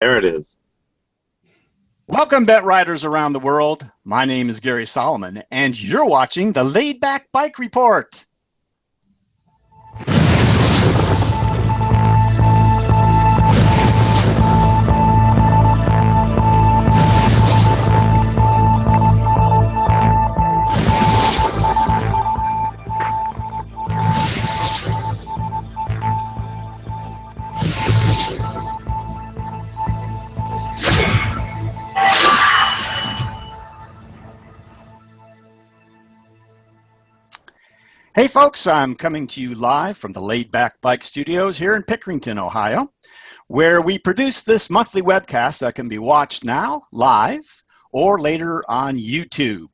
There it is. Welcome, bet riders around the world. My name is Gary Solomon, and you're watching the Laidback Bike Report. Hey folks, I'm coming to you live from the Laidback Bike Studios here in Pickerington, Ohio, where we produce this monthly webcast that can be watched now, live, or later on YouTube.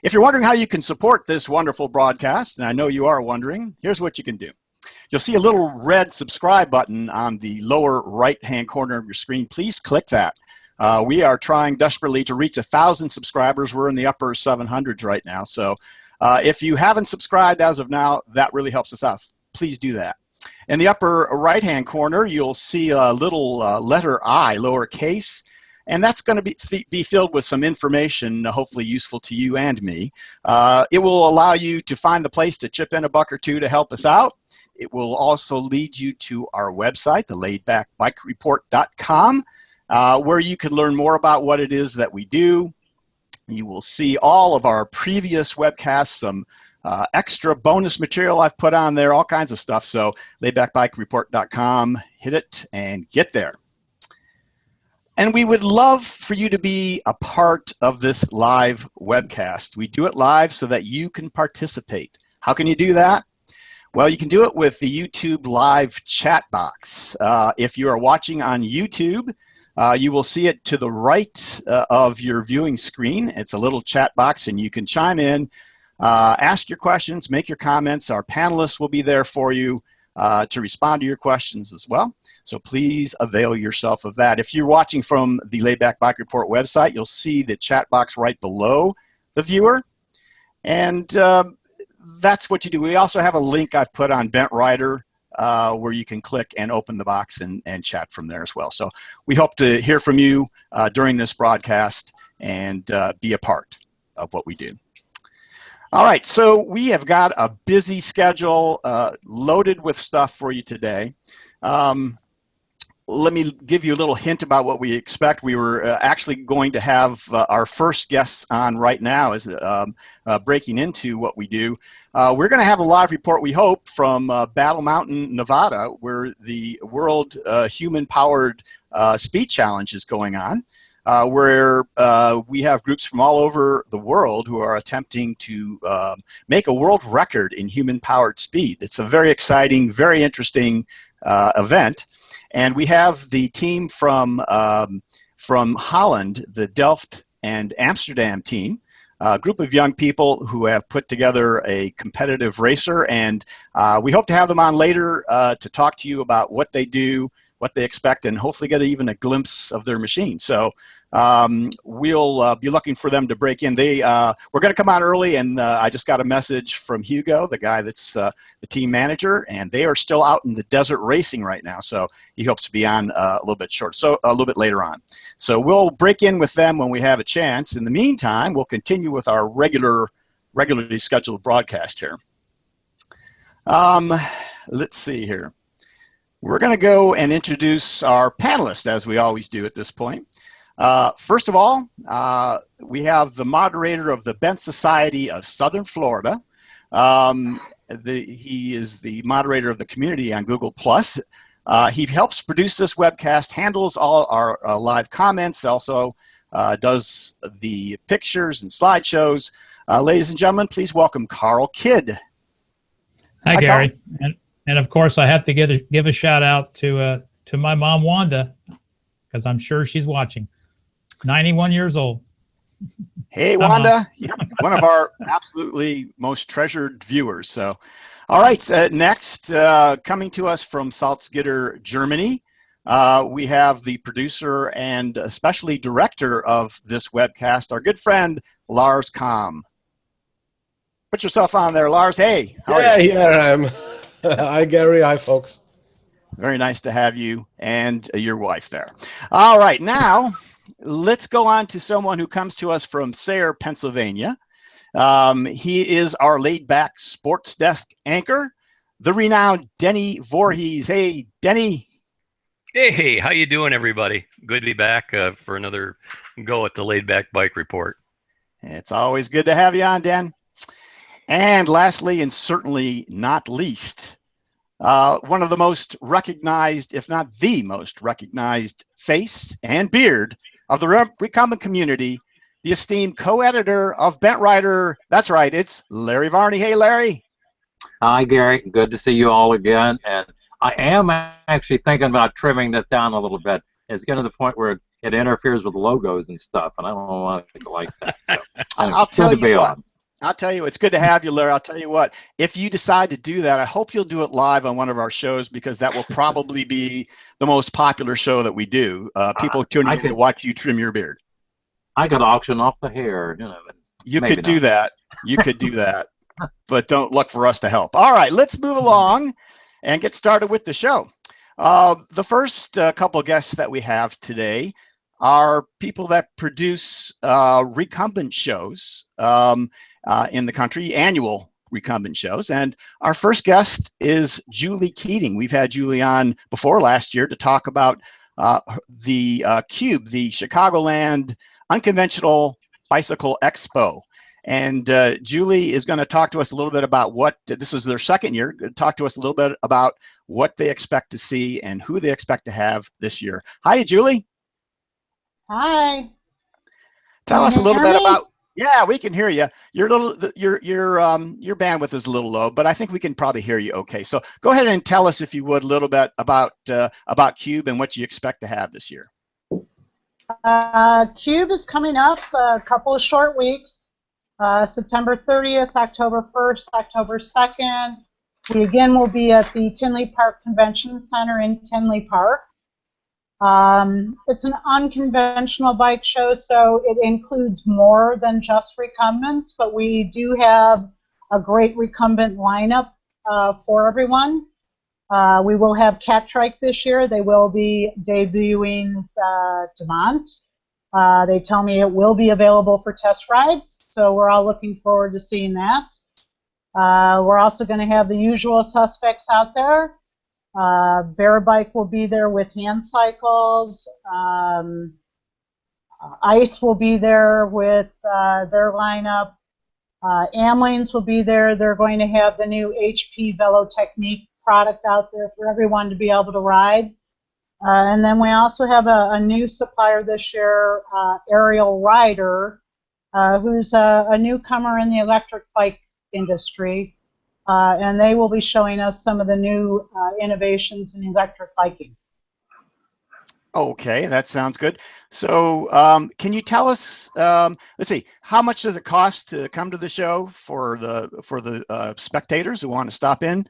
If you're wondering how you can support this wonderful broadcast, and I know you are wondering, here's what you can do. You'll see a little red subscribe button on the lower right-hand corner of your screen. Please click that. We are trying desperately to reach 1,000 subscribers. We're in the upper 700s right now, so if you haven't subscribed as of now, that really helps us out. Please do that. In the upper right-hand corner, you'll see a little letter I, lowercase, and that's going to be filled with some information, hopefully useful to you and me. It will allow you to find the place to chip in a buck or two to help us out. It will also lead you to our website, the laidbackbikereport.com, where you can learn more about what it is that we do. You will see all of our previous webcasts, some extra bonus material I've put on there, all kinds of stuff. So laidbackbikereport.com, hit it and get there. And we would love for you to be a part of this live webcast. We do it live so that you can participate. How can you do that? Well, you can do it with the YouTube live chat box. If you are watching on YouTube, you will see it to the right of your viewing screen. It's a little chat box, and you can chime in, ask your questions, make your comments. Our panelists will be there for you to respond to your questions as well. So please avail yourself of that. If you're watching from the Laidback Bike Report website, you'll see the chat box right below the viewer. And that's what you do. We also have a link I've put on Bent Rider, where you can click and open the box and chat from there as well. So we hope to hear from you during this broadcast and be a part of what we do. All right, so we have got a busy schedule loaded with stuff for you today. Let me give you a little hint about what we expect. We were actually going to have our first guests on right now as breaking into what we do. We're going to have a live report, we hope, from Battle Mountain, Nevada, where the World Human-Powered Speed Challenge is going on, where we have groups from all over the world who are attempting to make a world record in human-powered speed. It's a very exciting, very interesting event. And we have the team from Holland, the Delft and Amsterdam team, a group of young people who have put together a competitive racer, and we hope to have them on later to talk to you about what they do, what they expect, and hopefully get even a glimpse of their machine. So we'll be looking for them to break in. We're going to come on early, and I just got a message from Hugo, the guy that's the team manager, and they are still out in the desert racing right now. So he hopes to be on a little bit short, so a little bit later on. So we'll break in with them when we have a chance. In the meantime, we'll continue with our regularly scheduled broadcast here. Let's see here. We're going to go and introduce our panelists, as we always do at this point. First of all, we have the moderator of the Bent Society of Southern Florida. He is the moderator of the community on Google+. He helps produce this webcast, handles all our live comments, also does the pictures and slideshows. Ladies and gentlemen, please welcome Carl Kidd. Hi, Gary. And of course, I have to give a shout out to my mom, Wanda, because I'm sure she's watching. 91 years old. Hey, Wanda. Yeah, one of our absolutely most treasured viewers. So, all right, next, coming to us from Salzgitter, Germany, we have the producer and especially director of this webcast, our good friend, Lars Kamm. Put yourself on there, Lars. Hey, how are you? Here I am. Hi, Gary. Hi, folks. Very nice to have you and your wife there. All right, now let's go on to someone who comes to us from Sayre, Pennsylvania. He is our laid-back sports desk anchor, the renowned Denny Voorhees. Hey, Denny. Hey, how you doing, everybody? Good to be back for another go at the Laidback Bike Report. It's always good to have you on, Dan. And lastly, and certainly not least, one of the most recognized, if not the most recognized face and beard of the recumbent community, the esteemed co-editor of Bent Rider. That's right, it's Larry Varney. Hey, Larry. Hi, Gary. Good to see you all again. And I am actually thinking about trimming this down a little bit. It's getting to the point where it interferes with logos and stuff, and I don't want to like that. So I'll tell you what. I'll tell you, it's good to have you, Larry. I'll tell you what, if you decide to do that, I hope you'll do it live on one of our shows, because that will probably be the most popular show that we do. People tuning in to watch you trim your beard. I could auction off the hair. You could do that. You could do that. But don't look for us to help. All right, let's move along and get started with the show. The first couple of guests that we have today are people that produce recumbent shows in the country, annual recumbent shows. And our first guest is Julie Keating. We've had Julie on before last year to talk about the Cube, the Chicagoland Unconventional Bicycle Expo. And Julie is going to talk to us a little bit about what, this is their second year, talk to us a little bit about what they expect to see and who they expect to have this year. Hi, Julie. Hi. Tell us a little bit about, yeah, we can hear you. Your bandwidth is a little low, but I think we can probably hear you okay. So go ahead and tell us, if you would, a little bit about Cube and what you expect to have this year. Cube is coming up a couple of short weeks. September 30th, October 1st, October 2nd. We again will be at the Tinley Park Convention Center in Tinley Park. It's an unconventional bike show, so it includes more than just recumbents, but we do have a great recumbent lineup for everyone. We will have Catrike this year. They will be debuting Demont. They tell me it will be available for test rides, so we're all looking forward to seeing that. We're also going to have the usual suspects out there. Bear Bike will be there with hand cycles. Ice will be there with their lineup. Amlanes will be there. They're going to have the new HP Velo Technique product out there for everyone to be able to ride. And then we also have a new supplier this year, Aerial Rider, who's a newcomer in the electric bike industry. And they will be showing us some of the new innovations in electric biking. Okay, that sounds good. So can you tell us, let's see, how much does it cost to come to the show for the spectators who want to stop in?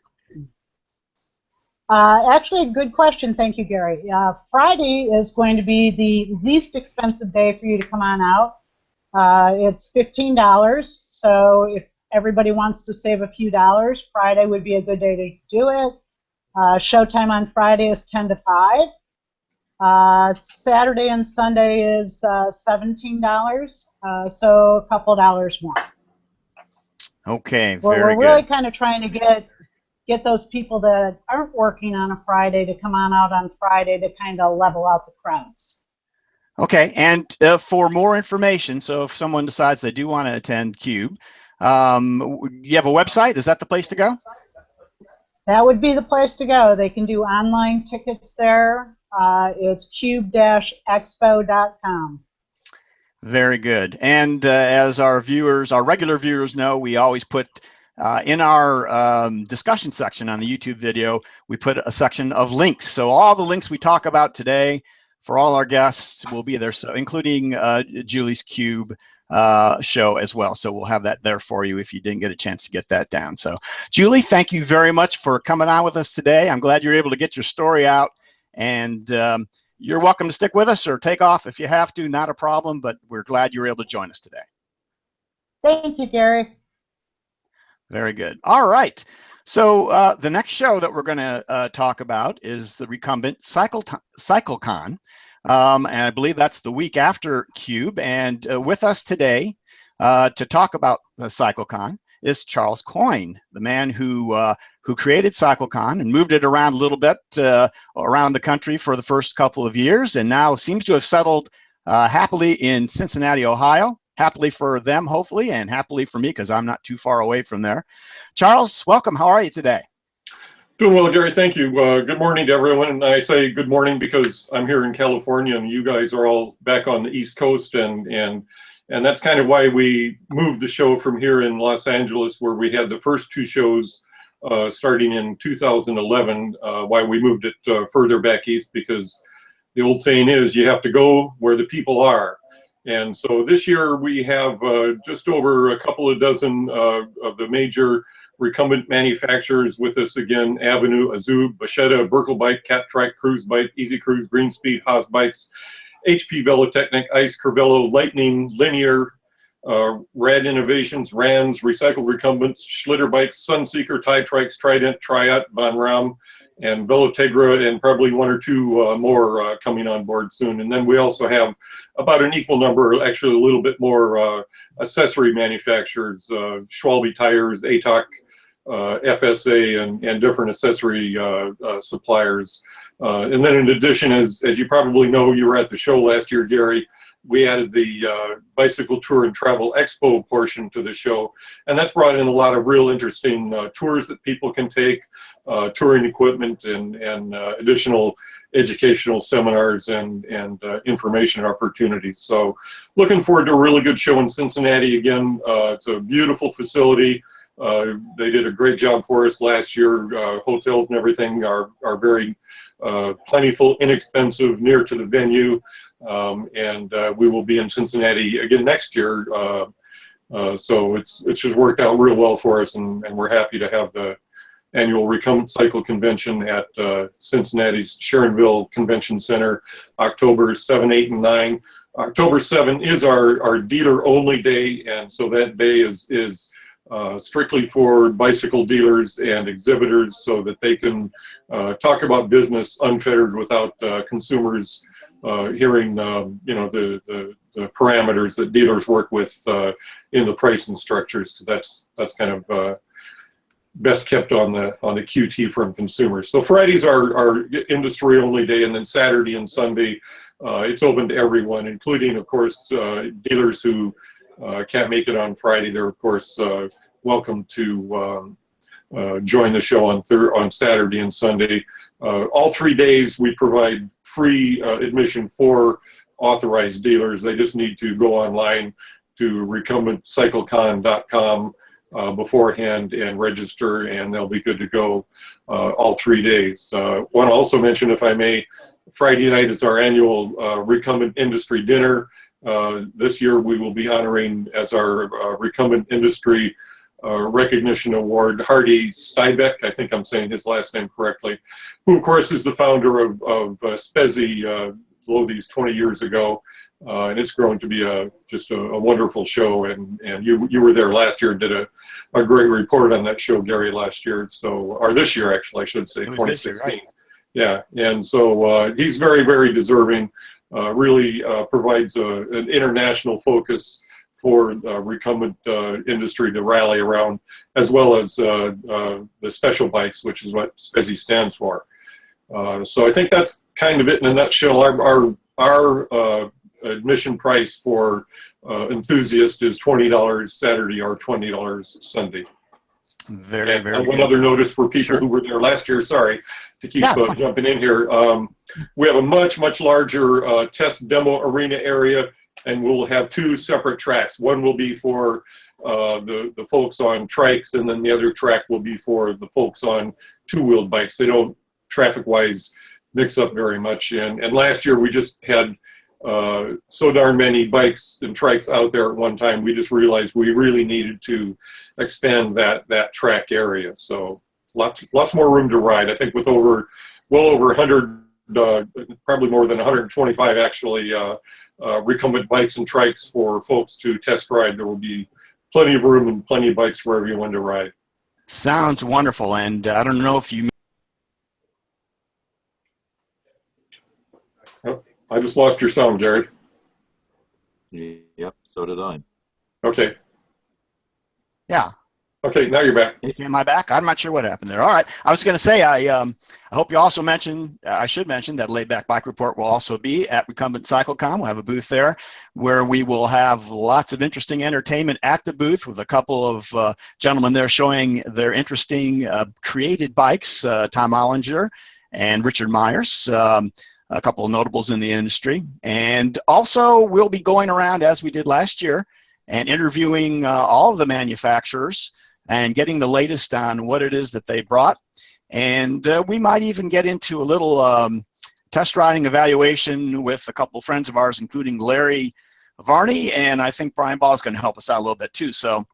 Actually, good question. Thank you, Gary. Friday is going to be the least expensive day for you to come on out. It's $15, so if everybody wants to save a few dollars, Friday would be a good day to do it. Showtime on Friday is 10 to 5. Saturday and Sunday is $17, so a couple dollars more. Okay, we're really kind of trying to get those people that aren't working on a Friday to come on out on Friday to kind of level out the crowds. Okay, and for more information, so if someone decides they do want to attend Cube, you have a website? Is that the place to go? That would be the place to go. They can do online tickets there. It's cube-expo.com. Very good. And as our regular viewers know, we always put in our discussion section on the YouTube video, we put a section of links. So all the links we talk about today for all our guests will be there, so including Julie's Cube show as well. So we'll have that there for you if you didn't get a chance to get that down. So Julie, thank you very much for coming on with us today. I'm glad you're able to get your story out, and you're welcome to stick with us or take off if you have to, not a problem, but we're glad you were able to join us today. Thank you, Gary. Very good. All right. So the next show that we're going to talk about is the Recumbent CycleCon. And I believe that's the week after Cube. And with us today to talk about the CycleCon is Charles Coyne, the man who created CycleCon and moved it around a little bit around the country for the first couple of years, and now seems to have settled happily in Cincinnati, Ohio. Happily for them, hopefully, and happily for me because I'm not too far away from there. Charles, welcome. How are you today? Doing well, Gary. Thank you. Good morning to everyone. And I say good morning because I'm here in California and you guys are all back on the East Coast, and that's kind of why we moved the show from here in Los Angeles, where we had the first two shows starting in 2011. Why we moved it further back east, because the old saying is you have to go where the people are. And so this year we have just over a couple of dozen of the major recumbent manufacturers with us again: Avenue, Azub, Bachetta, Berkel Bike, Cat Trike, Cruise Bike, Easy Cruise, Green Speed, Haas Bikes, HP Velotechnic, Ice, Curvello, Lightning, Linear, Rad Innovations, Rams, Recycled Recumbents, Schlitter Bikes, Sunseeker, Tie Trikes, Trident, Triat, Von Ram, and Velotegra, and probably one or two more coming on board soon. And then we also have about an equal number, actually a little bit more accessory manufacturers: Schwalbe Tires, ATOC, FSA, and different accessory suppliers. And then in addition, as you probably know, you were at the show last year, Gary, we added the Bicycle Tour and Travel Expo portion to the show, and that's brought in a lot of real interesting tours that people can take, touring equipment, and additional educational seminars and information opportunities. So looking forward to a really good show in Cincinnati again. It's a beautiful facility. They did a great job for us last year. Hotels and everything are very plentiful, inexpensive, near to the venue. And we will be in Cincinnati again next year. So it's just worked out real well for us, and we're happy to have the annual Recumbent Cycle Convention at Cincinnati's Sharonville Convention Center, October 7, 8, and 9. October 7 is our dealer-only day, and so that day is strictly for bicycle dealers and exhibitors, so that they can talk about business unfettered without consumers hearing the parameters that dealers work with in the pricing structures, because that's kind of best kept on the QT from consumers. So Friday's our industry only day, and then Saturday and Sunday it's open to everyone, including, of course, dealers who can't make it on Friday. They're of course welcome to join the show on Saturday and Sunday. All 3 days we provide free admission for authorized dealers. They just need to go online to recumbentcyclecon.com beforehand and register, and they'll be good to go all 3 days. Want to also mention, if I may, Friday night is our annual Recumbent Industry Dinner. This year we will be honoring as our Recumbent Industry Recognition Award Hardy Steibeck, I think I'm saying his last name correctly, who of course is the founder of Spezi Lothies 20 years ago. And it's grown to be just a wonderful show, and you were there last year and did a great report on that show, Gary, last year. So, or this year actually, I should say, 2016. Right. Yeah, and so he's very, very deserving. Really provides an international focus for recumbent industry to rally around, as well as the special bikes, which is what Spezi stands for. So I think that's kind of it in a nutshell. Our admission price for enthusiast is $20 Saturday or $20 Sunday. Very one good. Other notice for people who were there last year, sorry to keep jumping in here. We have a much larger test demo arena area, and we'll have 2 separate tracks. One will be for the folks on trikes, and then the other track will be for the folks on 2-wheeled bikes. They don't, traffic-wise, mix up very much. And last year we just had so darn many bikes and trikes out there at one time, we just realized we really needed to expand that track area. So lots more room to ride. I think with well over 100, probably more than 125 actually, recumbent bikes and trikes for folks to test ride. There will be plenty of room and plenty of bikes for everyone to ride. Sounds wonderful, and I don't know if you. Oh, I just lost your sound, Gary. Yep, so did I. Okay. Yeah. Okay, now you're back. Am I back? I'm not sure what happened there. All right. I was going to say, I hope you also mention, I should mention that Laidback Bike Report will also be at Recumbent CycleCon. We'll have a booth there where we will have lots of interesting entertainment at the booth with a couple of gentlemen there showing their interesting created bikes, Tom Ollinger and Richard Myers, a couple of notables in the industry. And also we'll be going around as we did last year and interviewing all of the manufacturers and getting the latest on what it is that they brought. And we might even get into a little test riding evaluation with a couple of friends of ours, including Larry Varney, and I think Brian Ball is going to help us out a little bit too. So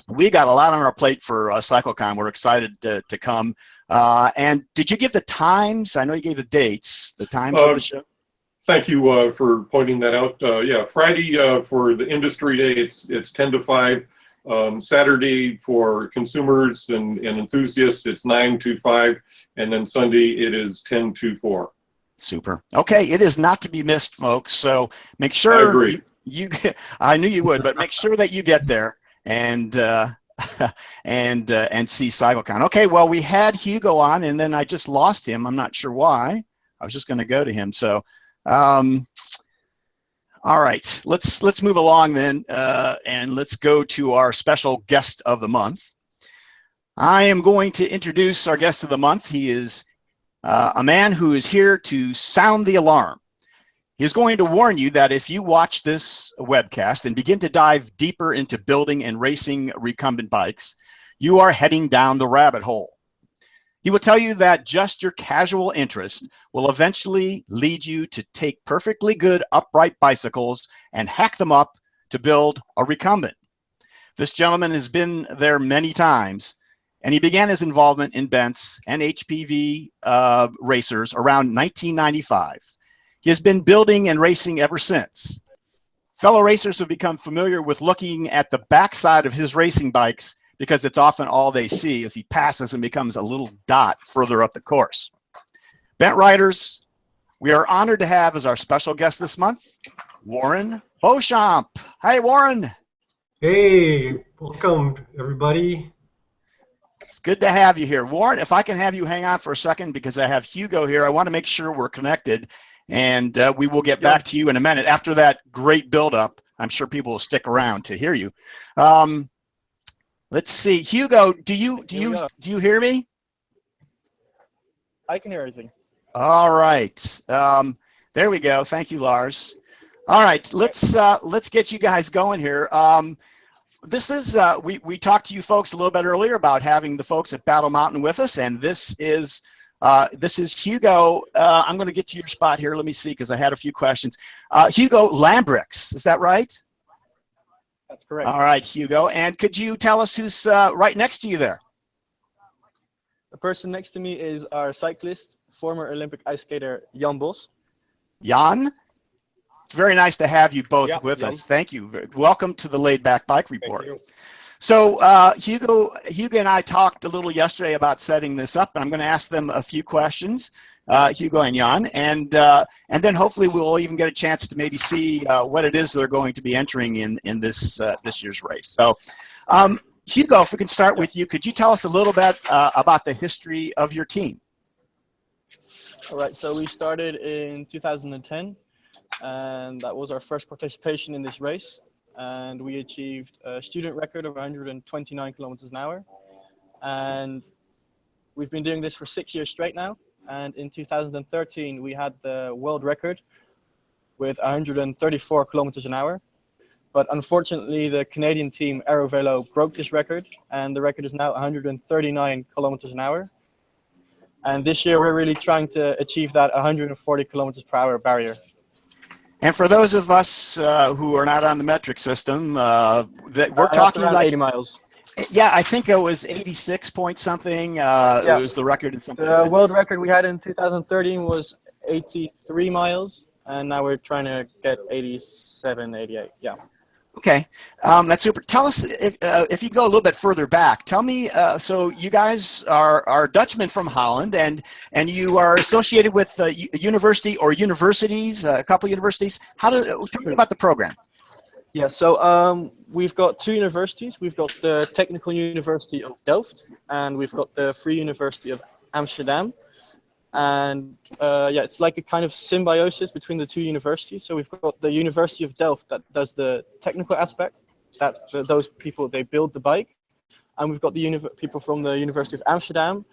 we got a lot on our plate for CycleCon. We're excited to come. And did you give the times? I know you gave the dates, the times of the show. Thank you for pointing that out. Yeah, Friday for the industry day, it's 10 to 5. Saturday for consumers and enthusiasts, it's 9 to 5, and then Sunday it is 10 to 4. Super. Okay, it is not to be missed, folks. So make sure I agree. you I knew you would, but make sure that you get there and and see CycleCon. Okay, well, we had Hugo on, and then I just lost him. I'm not sure why. I was just going to go to him. So. All right, let's move along then, and let's go to our special guest of the month. I am going to introduce our guest of the month. He is a man who is here to sound the alarm. He is going to warn you that if you watch this webcast and begin to dive deeper into building and racing recumbent bikes, you are heading down the rabbit hole. He will tell you that just your casual interest will eventually lead you to take perfectly good upright bicycles and hack them up to build a recumbent. This gentleman has been there many times, and he began his involvement in Bents and HPV racers around 1995. He has been building and racing ever since. Fellow racers have become familiar with looking at the backside of his racing bikes because it's often all they see as he passes and becomes a little dot further up the course. Bent riders, we are honored to have as our special guest this month, Warren Beauchamp. Hi, Warren. Hey, welcome, everybody. It's good to have you here. Warren, if I can have you hang on for a second because I have Hugo here. I want to make sure we're connected, and we will get back to you in a minute. After that great build-up, I'm sure people will stick around to hear you. Let's see, Hugo. Do you hear me? I can hear everything. All right. There we go. Thank you, Lars. All right. Let's get you guys going here. This is we talked to you folks a little bit earlier about having the folks at Battle Mountain with us, and this is Hugo. I'm going to get to your spot here. Let me see because I had a few questions. Hugo Lambriex, is that right? That's correct. All right, Hugo. And could you tell us who's right next to you there? The person next to me is our cyclist, former Olympic ice skater, Jan Bos. Jan, it's very nice to have you both with Jan. us. Thank you. Welcome to the Laidback Bike Report. So Hugo and I talked a little yesterday about setting this up, and I'm going to ask them a few questions, Hugo and Jan, and then hopefully we'll even get a chance to maybe see what it is they're going to be entering in this this year's race. So Hugo, if we can start with you, could you tell us a little bit about the history of your team? All right, so we started in 2010, and that was our first participation in this race. And we achieved a student record of 129 kilometers an hour. And we've been doing this for 6 years straight now. And in 2013, we had the world record with 134 kilometers an hour. But unfortunately, the Canadian team Aerovelo broke this record, and the record is now 139 kilometers an hour. And this year, we're really trying to achieve that 140 kilometers per hour barrier. And for those of us who are not on the metric system, that we're talking around like 80 miles. Yeah, I think it was 86 point something. It was the record in something. The world record we had in 2013 was 83 miles, and now we're trying to get 87, 88. Yeah. Okay, that's super. Tell us if you go a little bit further back. Tell me. So you guys are Dutchmen from Holland, and you are associated with a university or universities, a couple of universities. Tell me about the program. Yeah, so we've got two universities. We've got the Technical University of Delft, and we've got the Free University of Amsterdam. And yeah, it's like a kind of symbiosis between the two universities. So we've got the University of Delft that does the technical aspect, those people, they build the bike. And we've got the people from the University of Amsterdam,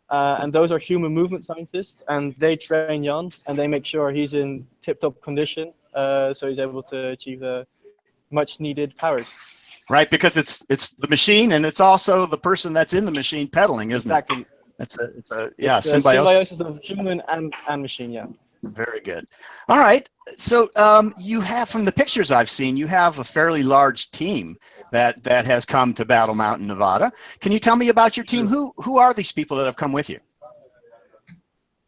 and those are human movement scientists, and they train Jan, and they make sure he's in tip-top condition, so he's able to achieve the much needed powers. Right, because it's the machine, and it's also the person that's in the machine pedaling, isn't it? Exactly. It's a symbiosis of human and machine, yeah. Very good. All right. So you have, from the pictures I've seen, you have a fairly large team that has come to Battle Mountain, Nevada. Can you tell me about your team? Who are these people that have come with you?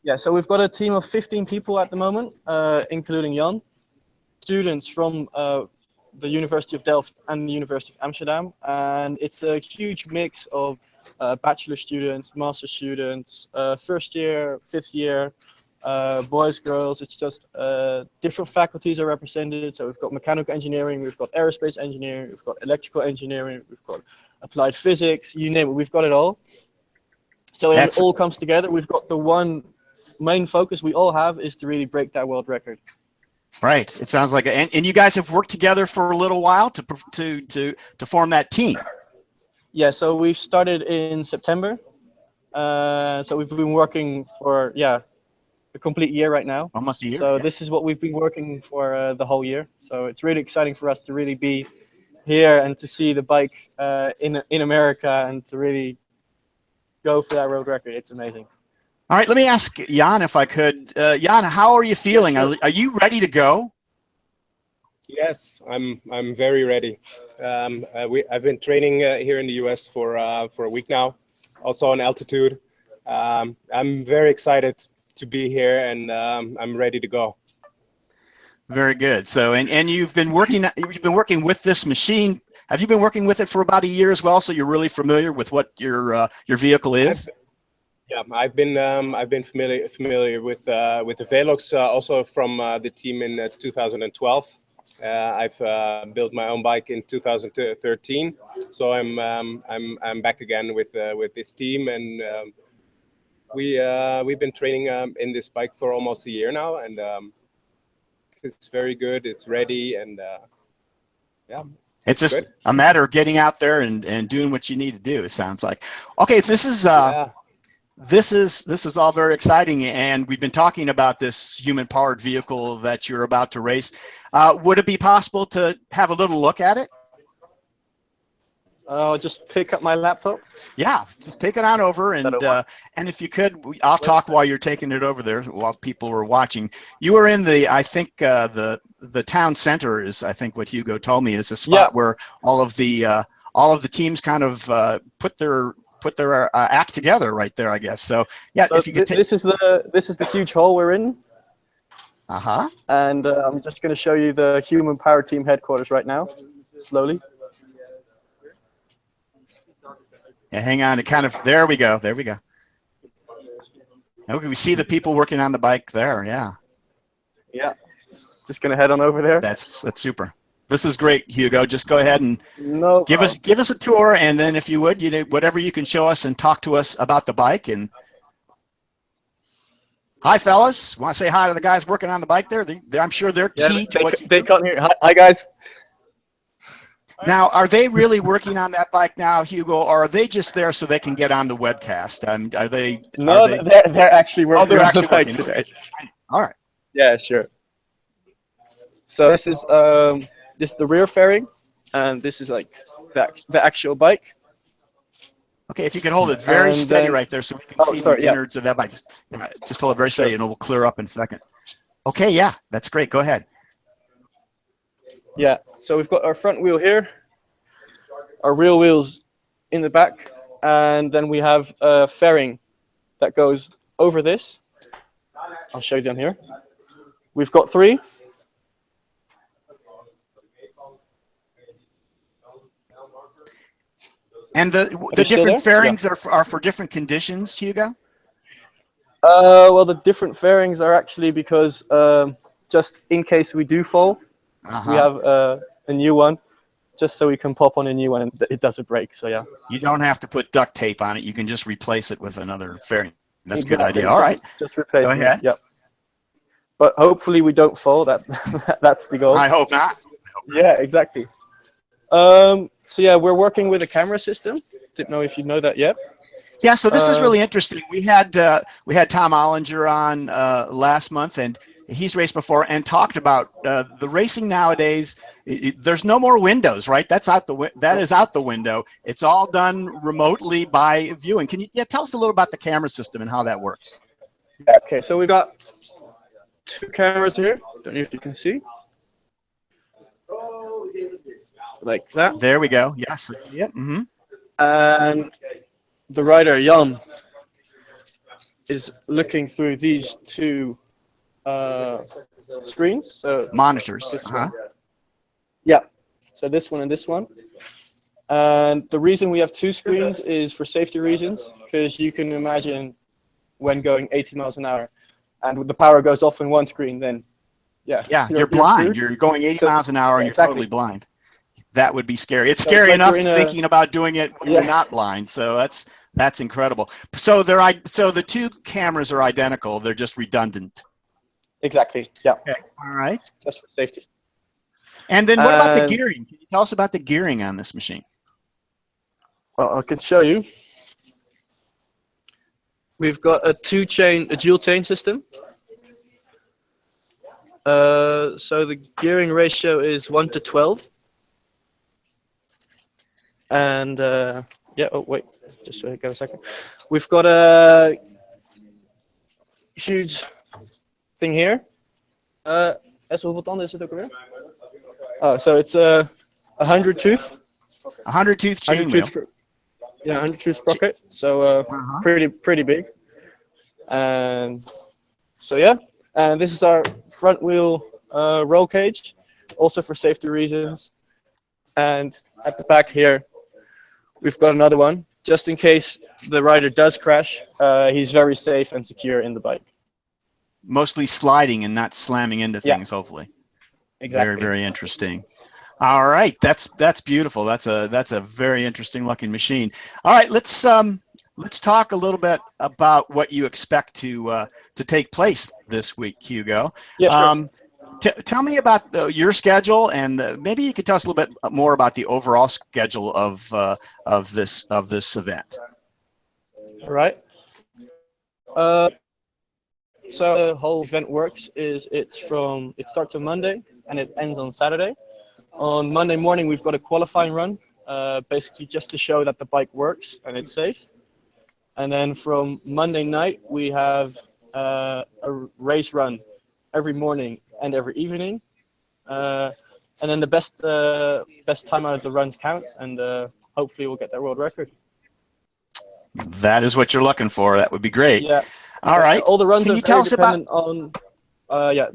Yeah, so we've got a team of 15 people at the moment, including Jan, students from the University of Delft and the University of Amsterdam, and it's a huge mix of bachelor students, master students, first year, fifth year, boys, girls. It's just different faculties are represented. So we've got mechanical engineering, we've got aerospace engineering, we've got electrical engineering, we've got applied physics, you name it, we've got it all. So when it all comes together, we've got the one main focus we all have is to really break that world record. Right. It sounds like, and you guys have worked together for a little while to form that team. Yeah. So we started in September. So we've been working for a complete year right now. Almost a year. So this is what we've been working for the whole year. So it's really exciting for us to really be here and to see the bike in America and to really go for that world record. It's amazing. All right, let me ask Jan if I could. Jan, how are you feeling? Yeah, sure. Are you ready to go? Yes, I'm very ready. I've been training here in the US for a week now, also on altitude. I'm very excited to be here, and I'm ready to go. Very good. So, and you've been working with this machine. Have you been working with it for about a year as well? So you're really familiar with what your vehicle is. Yeah, I've been familiar with the Velox also from the team in 2012. I've built my own bike in 2013, so I'm back again with this team, and we've been training in this bike for almost a year now, and it's very good. It's ready, and yeah. It's just good. A matter of getting out there and doing what you need to do. It sounds like. Okay, this is. Yeah. This is all very exciting, and we've been talking about this human-powered vehicle that you're about to race. Would it be possible to have a little look at it? I'll just pick up my laptop. Yeah, just take it on over, and if you could, I'll talk while you're taking it over there while people are watching. You were in I think the town center is, I think what Hugo told me, is a spot where all of the teams kind of put their act together right there, I guess. So yeah, so if you could take. This is the huge hall we're in. And I'm just going to show you the Human Power Team headquarters right now, slowly. Yeah, hang on. There we go. There we go. Okay, we see the people working on the bike there. Yeah. Yeah. Just going to head on over there. That's super. This is great, Hugo. Just go ahead and give us a tour, and then if you would, whatever you can show us and talk to us about the bike. And hi, fellas. Want to say hi to the guys working on the bike there? I'm sure they're key to what they can't hear. Hi, guys. Now, are they really working on that bike now, Hugo, or are they just there so they can get on the webcast? Are they? No, they're actually working on the bike today. All right. Yeah, sure. So this is the rear fairing, and this is like the actual bike. Okay, if you can hold it very steady right there so we can see the innards of that bike. Just hold it very steady and it will clear up in a second. Okay, yeah, that's great. Go ahead. Yeah, so we've got our front wheel here, our rear wheels in the back, and then we have a fairing that goes over this. I'll show you down here. We've got three. And the different fairings are for different conditions, Hugo? Well, the different fairings are actually because just in case we do fall, we have a new one, just so we can pop on a new one and it doesn't break. So yeah. You don't have to put duct tape on it. You can just replace it with another fairing. That's exactly. a good idea. All right. Just replace it. Yep. But hopefully we don't fall. That's the goal. I hope not. Yeah, exactly. So yeah, we're working with a camera system. Didn't know if you know that yet. Yeah, so this is really interesting. We had Tom Ollinger on last month, and he's raced before and talked about the racing nowadays. There's no more windows, right? That is out the window. It's all done remotely by viewing. Can you tell us a little about the camera system and how that works? Yeah, okay, so we've got 2 cameras here. Don't know if you can see. Like that. There we go. Yes. Yep. Mm-hmm. And the rider, Jan, is looking through these 2 screens. So monitors. Yeah. So this one and this one. And the reason we have 2 screens is for safety reasons, because you can imagine when going 80 miles an hour and the power goes off in one screen, then you're blind. You're going 80 miles an hour and you're totally blind. That would be scary. It's scary enough thinking about doing it when you're not blind. So that's incredible. So the 2 cameras are identical. They're just redundant. Exactly. Yeah. Okay. All right. Just for safety. And then what about the gearing? Can you tell us about the gearing on this machine? Well, I can show you. We've got a dual chain system. So the gearing ratio is 1:12. And yeah, oh wait, just go a second. We've got a huge thing here. Hoeveel tanden is het ook alweer? Oh, so it's a 100 tooth. 100 tooth chain wheel. Yeah, 100 tooth sprocket. So pretty big. And so yeah, and this is our front wheel roll cage, also for safety reasons. And at the back here, we've got another one, just in case the rider does crash. He's very safe and secure in the bike. Mostly sliding and not slamming into things, hopefully. Exactly. Very, very interesting. All right, that's beautiful. That's a very interesting looking machine. All right, let's talk a little bit about what you expect to take place this week, Hugo. Yes, sure. Tell me about your schedule, and maybe you could tell us a little bit more about the overall schedule of this event. All right. So the whole event works is it starts on Monday and it ends on Saturday. On Monday morning, we've got a qualifying run, basically just to show that the bike works and it's safe. And then from Monday night, we have a race run every morning and every evening. And then the best time out of the runs counts, and hopefully we'll get that world record. That is what you're looking for. That would be great. Yeah. All right. All the runs are very dependent on.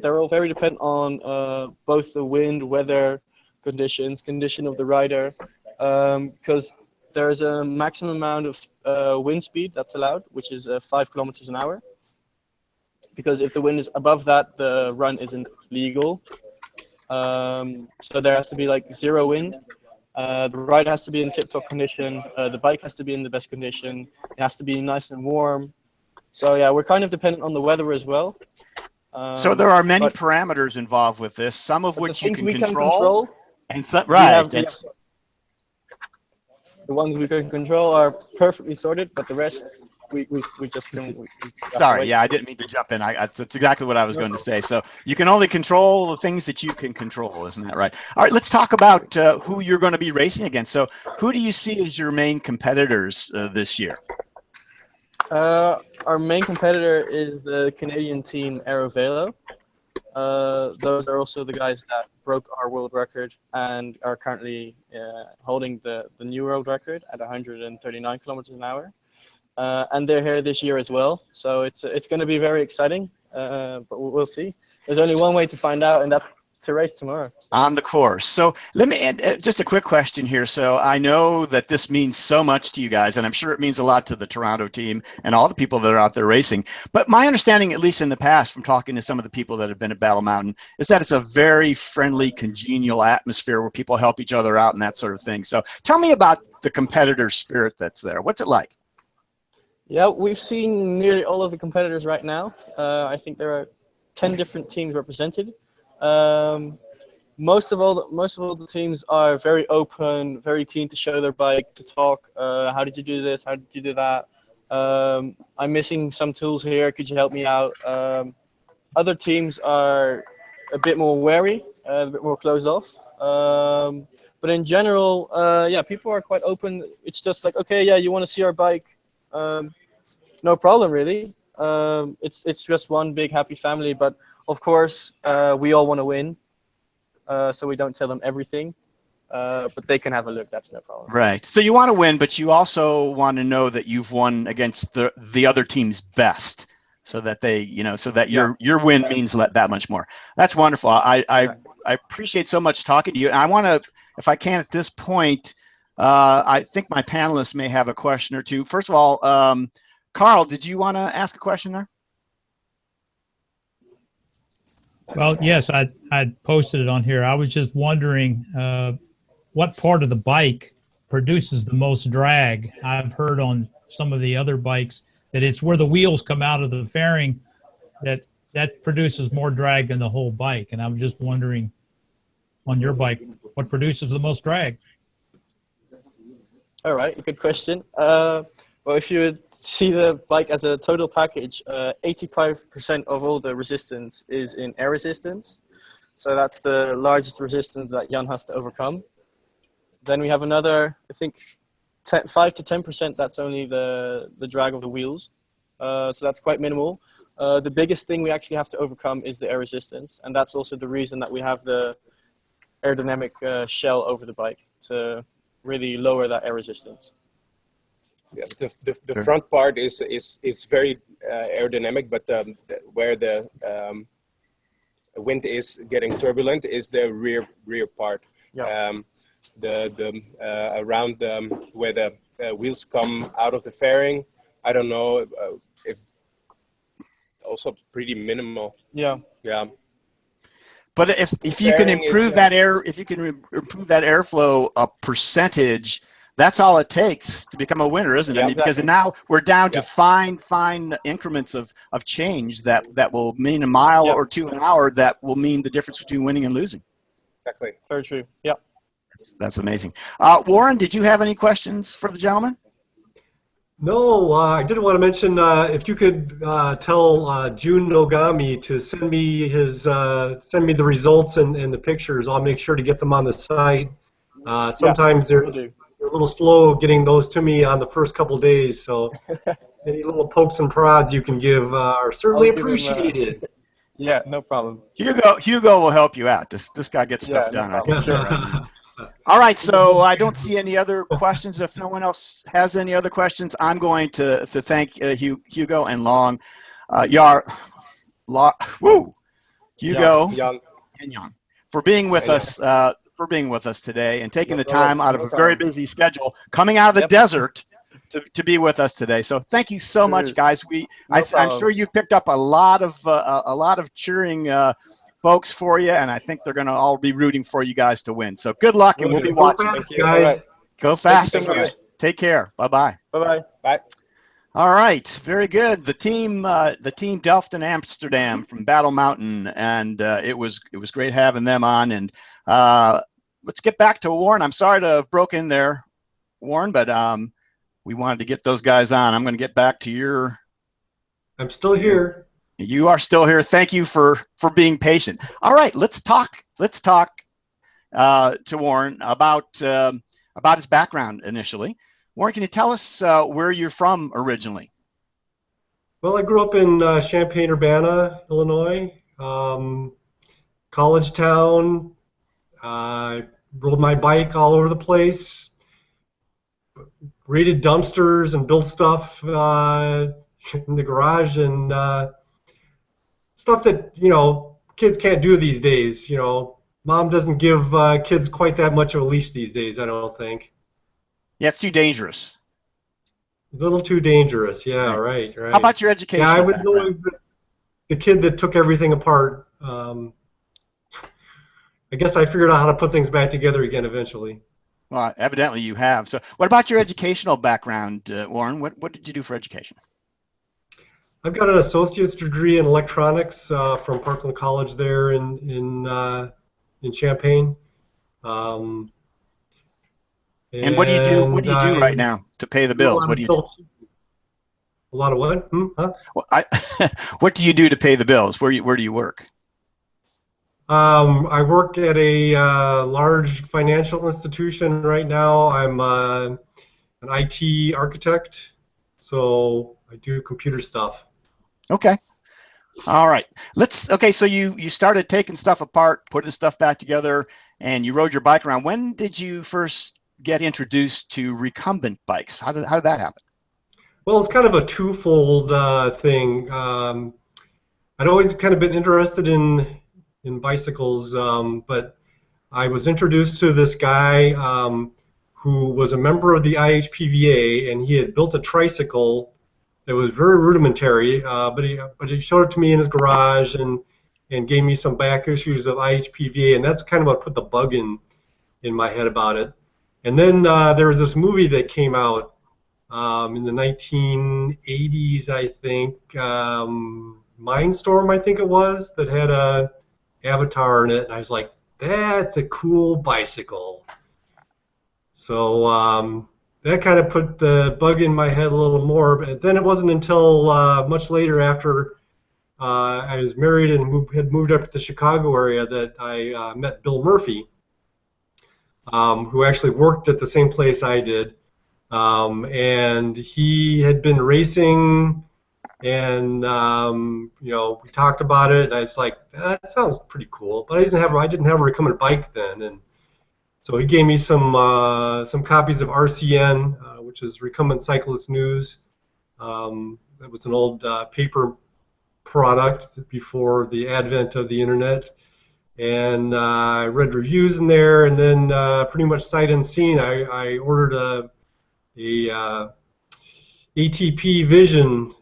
They're all very dependent on both the wind, weather conditions, condition of the rider, because there's a maximum amount of wind speed that's allowed, which is 5 kilometers an hour. Because if the wind is above that, the run isn't legal. So there has to be like 0 wind. The rider has to be in tip-top condition. The bike has to be in the best condition. It has to be nice and warm. So yeah, we're kind of dependent on the weather as well. So there are many parameters involved with this, some of which you can control. And some, the ones we can control are perfectly sorted, but the rest we just don't. Sorry, yeah, I didn't mean to jump in. That's exactly what I was going to say. So you can only control the things that you can control, isn't that right? All right, let's talk about who you're going to be racing against. So who do you see as your main competitors this year? Our main competitor is the Canadian team Aerovelo. Those are also the guys that broke our world record and are currently holding the new world record at 139 kilometers an hour. And they're here this year as well, so it's going to be very exciting. But we'll see. There's only one way to find out, and that's race tomorrow. On the course. So let me add just a quick question here. So I know that this means so much to you guys, and I'm sure it means a lot to the Toronto team and all the people that are out there racing. But my understanding, at least in the past, from talking to some of the people that have been at Battle Mountain, is that it's a very friendly, congenial atmosphere where people help each other out and that sort of thing. So tell me about the competitor spirit that's there. What's it like? Yeah, we've seen nearly all of the competitors right now. I think there are 10 different teams represented. Most of all the teams are very open, very keen to show their bike, to talk. How did you do this? How did you do that? I'm missing some tools here. Could you help me out? Other teams are a bit more wary, a bit more closed off. But in general, yeah, people are quite open. It's just like, okay, yeah, you want to see our bike? No problem, really. It's just one big happy family. But of course, we all want to win. So we don't tell them everything, but they can have a look. That's no problem. Right. So you want to win, but you also want to know that you've won against the other team's best, so that they, you know, so that your win means that much more. That's wonderful. I appreciate so much talking to you. And I want to, if I can, at this point, I think my panelists may have a question or two. First of all, Carl, did you want to ask a question there? Well, yes, I posted it on here. I was just wondering what part of the bike produces the most drag. I've heard on some of the other bikes that it's where the wheels come out of the fairing that produces more drag than the whole bike. And I'm just wondering, on your bike, what produces the most drag? All right, good question. Well, if you would see the bike as a total package, 85% of all the resistance is in air resistance. So that's the largest resistance that Jan has to overcome. Then we have another, I think, 5 to 10%, that's only the drag of the wheels. So that's quite minimal. The biggest thing we actually have to overcome is the air resistance. And that's also the reason that we have the aerodynamic shell over the bike to really lower that air resistance. Yeah, the front part is very aerodynamic, but where the wind is getting turbulent is the rear part. Yeah. Around where the wheels come out of the fairing, I don't know if also pretty minimal. Yeah. Yeah. But if you can improve that improve that airflow a percentage, that's all it takes to become a winner, isn't it? Yeah, Because now we're down to fine increments of change that will mean a mile or two an hour, that will mean the difference between winning and losing. Exactly. Very true. Yeah. That's amazing. Warren, did you have any questions for the gentleman? No, I did want to mention if you could tell June Nogami to send me the results and the pictures. I'll make sure to get them on the site. Sometimes they're a little slow getting those to me on the first couple days, so any little pokes and prods you can give are certainly appreciated. Yeah, no problem. Hugo will help you out. This guy gets stuff done. I think. Sure. All right, so I don't see any other questions. If no one else has any other questions, I'm going to thank Hugo and Hugo and Jan for being with us. For being with us today and taking the time out of a very busy schedule, coming out of the desert to be with us today. So thank you so much, guys. I'm sure you've picked up a lot of cheering folks for you, and I think they're going to all be rooting for you guys to win. So good luck, and we'll be watching. Thank you, guys. Go fast. Take care. Bye-bye. Bye-bye. Bye. All right, very good. The team Delft and Amsterdam from Battle Mountain, and it was great having them on. And let's get back to Warren. I'm sorry to have broken there, Warren, but we wanted to get those guys on. I'm going to get back to your. I'm still here. You are still here. Thank you for being patient. All right, let's talk to Warren about his background initially. Warren, can you tell us where you're from originally? Well, I grew up in Champaign-Urbana, Illinois, college town. I rode my bike all over the place, raided dumpsters and built stuff in the garage, and stuff that, kids can't do these days, Mom doesn't give kids quite that much of a leash these days, I don't think. Yeah, it's too dangerous. A little too dangerous. Yeah, right. How about your Yeah, I educational was background? always the kid that took everything apart. I guess I figured out how to put things back together again eventually. Well, evidently you have. So what about your educational background, Warren? What did you do for education? I've got an associate's degree in electronics from Parkland College there in Champaign. And what do you do? What do you do right now to pay the bills? What do you do? A lot of what? Huh? Well, what do you do to pay the bills? Where do you work? I work at a large financial institution right now. I'm an IT architect, so I do computer stuff. Okay. All right. Okay, so you started taking stuff apart, putting stuff back together, and you rode your bike around. When did you first get introduced to recumbent bikes? How did that happen? Well, it's kind of a twofold thing. I'd always kind of been interested in bicycles, but I was introduced to this guy who was a member of the IHPVA, and he had built a tricycle that was very rudimentary, but he showed it to me in his garage and gave me some back issues of IHPVA, and that's kind of what put the bug in my head about it. And then there was this movie that came out in the 1980s, I think, Mindstorm, I think it was, that had a Avatar in it, and I was like, that's a cool bicycle. So that kind of put the bug in my head a little more. But then it wasn't until much later, after I was married and had moved up to the Chicago area, that I met Bill Murphy, who actually worked at the same place I did. And he had been racing, and you know, we talked about it, and I was like, that sounds pretty cool. But I didn't have a recumbent bike then, and so he gave me some copies of RCN, which is Recumbent Cyclist News. That was an old paper product before the advent of the internet, and I read reviews in there, and then pretty much sight unseen, I ordered a ATP Vision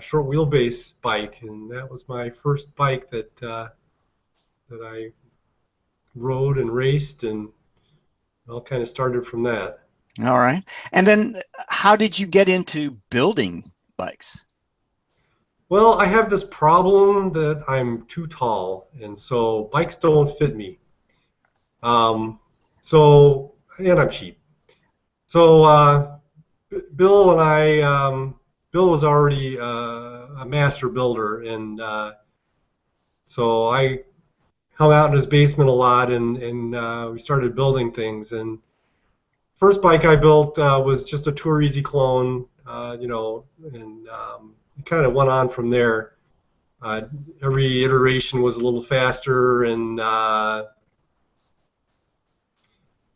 short wheelbase bike, and that was my first bike that I rode and raced, and it all kind of started from that. All right. And then how did you get into building bikes? Well, I have this problem that I'm too tall, and so bikes don't fit me. And I'm cheap. So Bill and I, Bill was already a master builder, and so I hung out in his basement a lot, and we started building things. And first bike I built was just a Tour Easy clone, you know, and it kind of went on from there. Every iteration was a little faster, and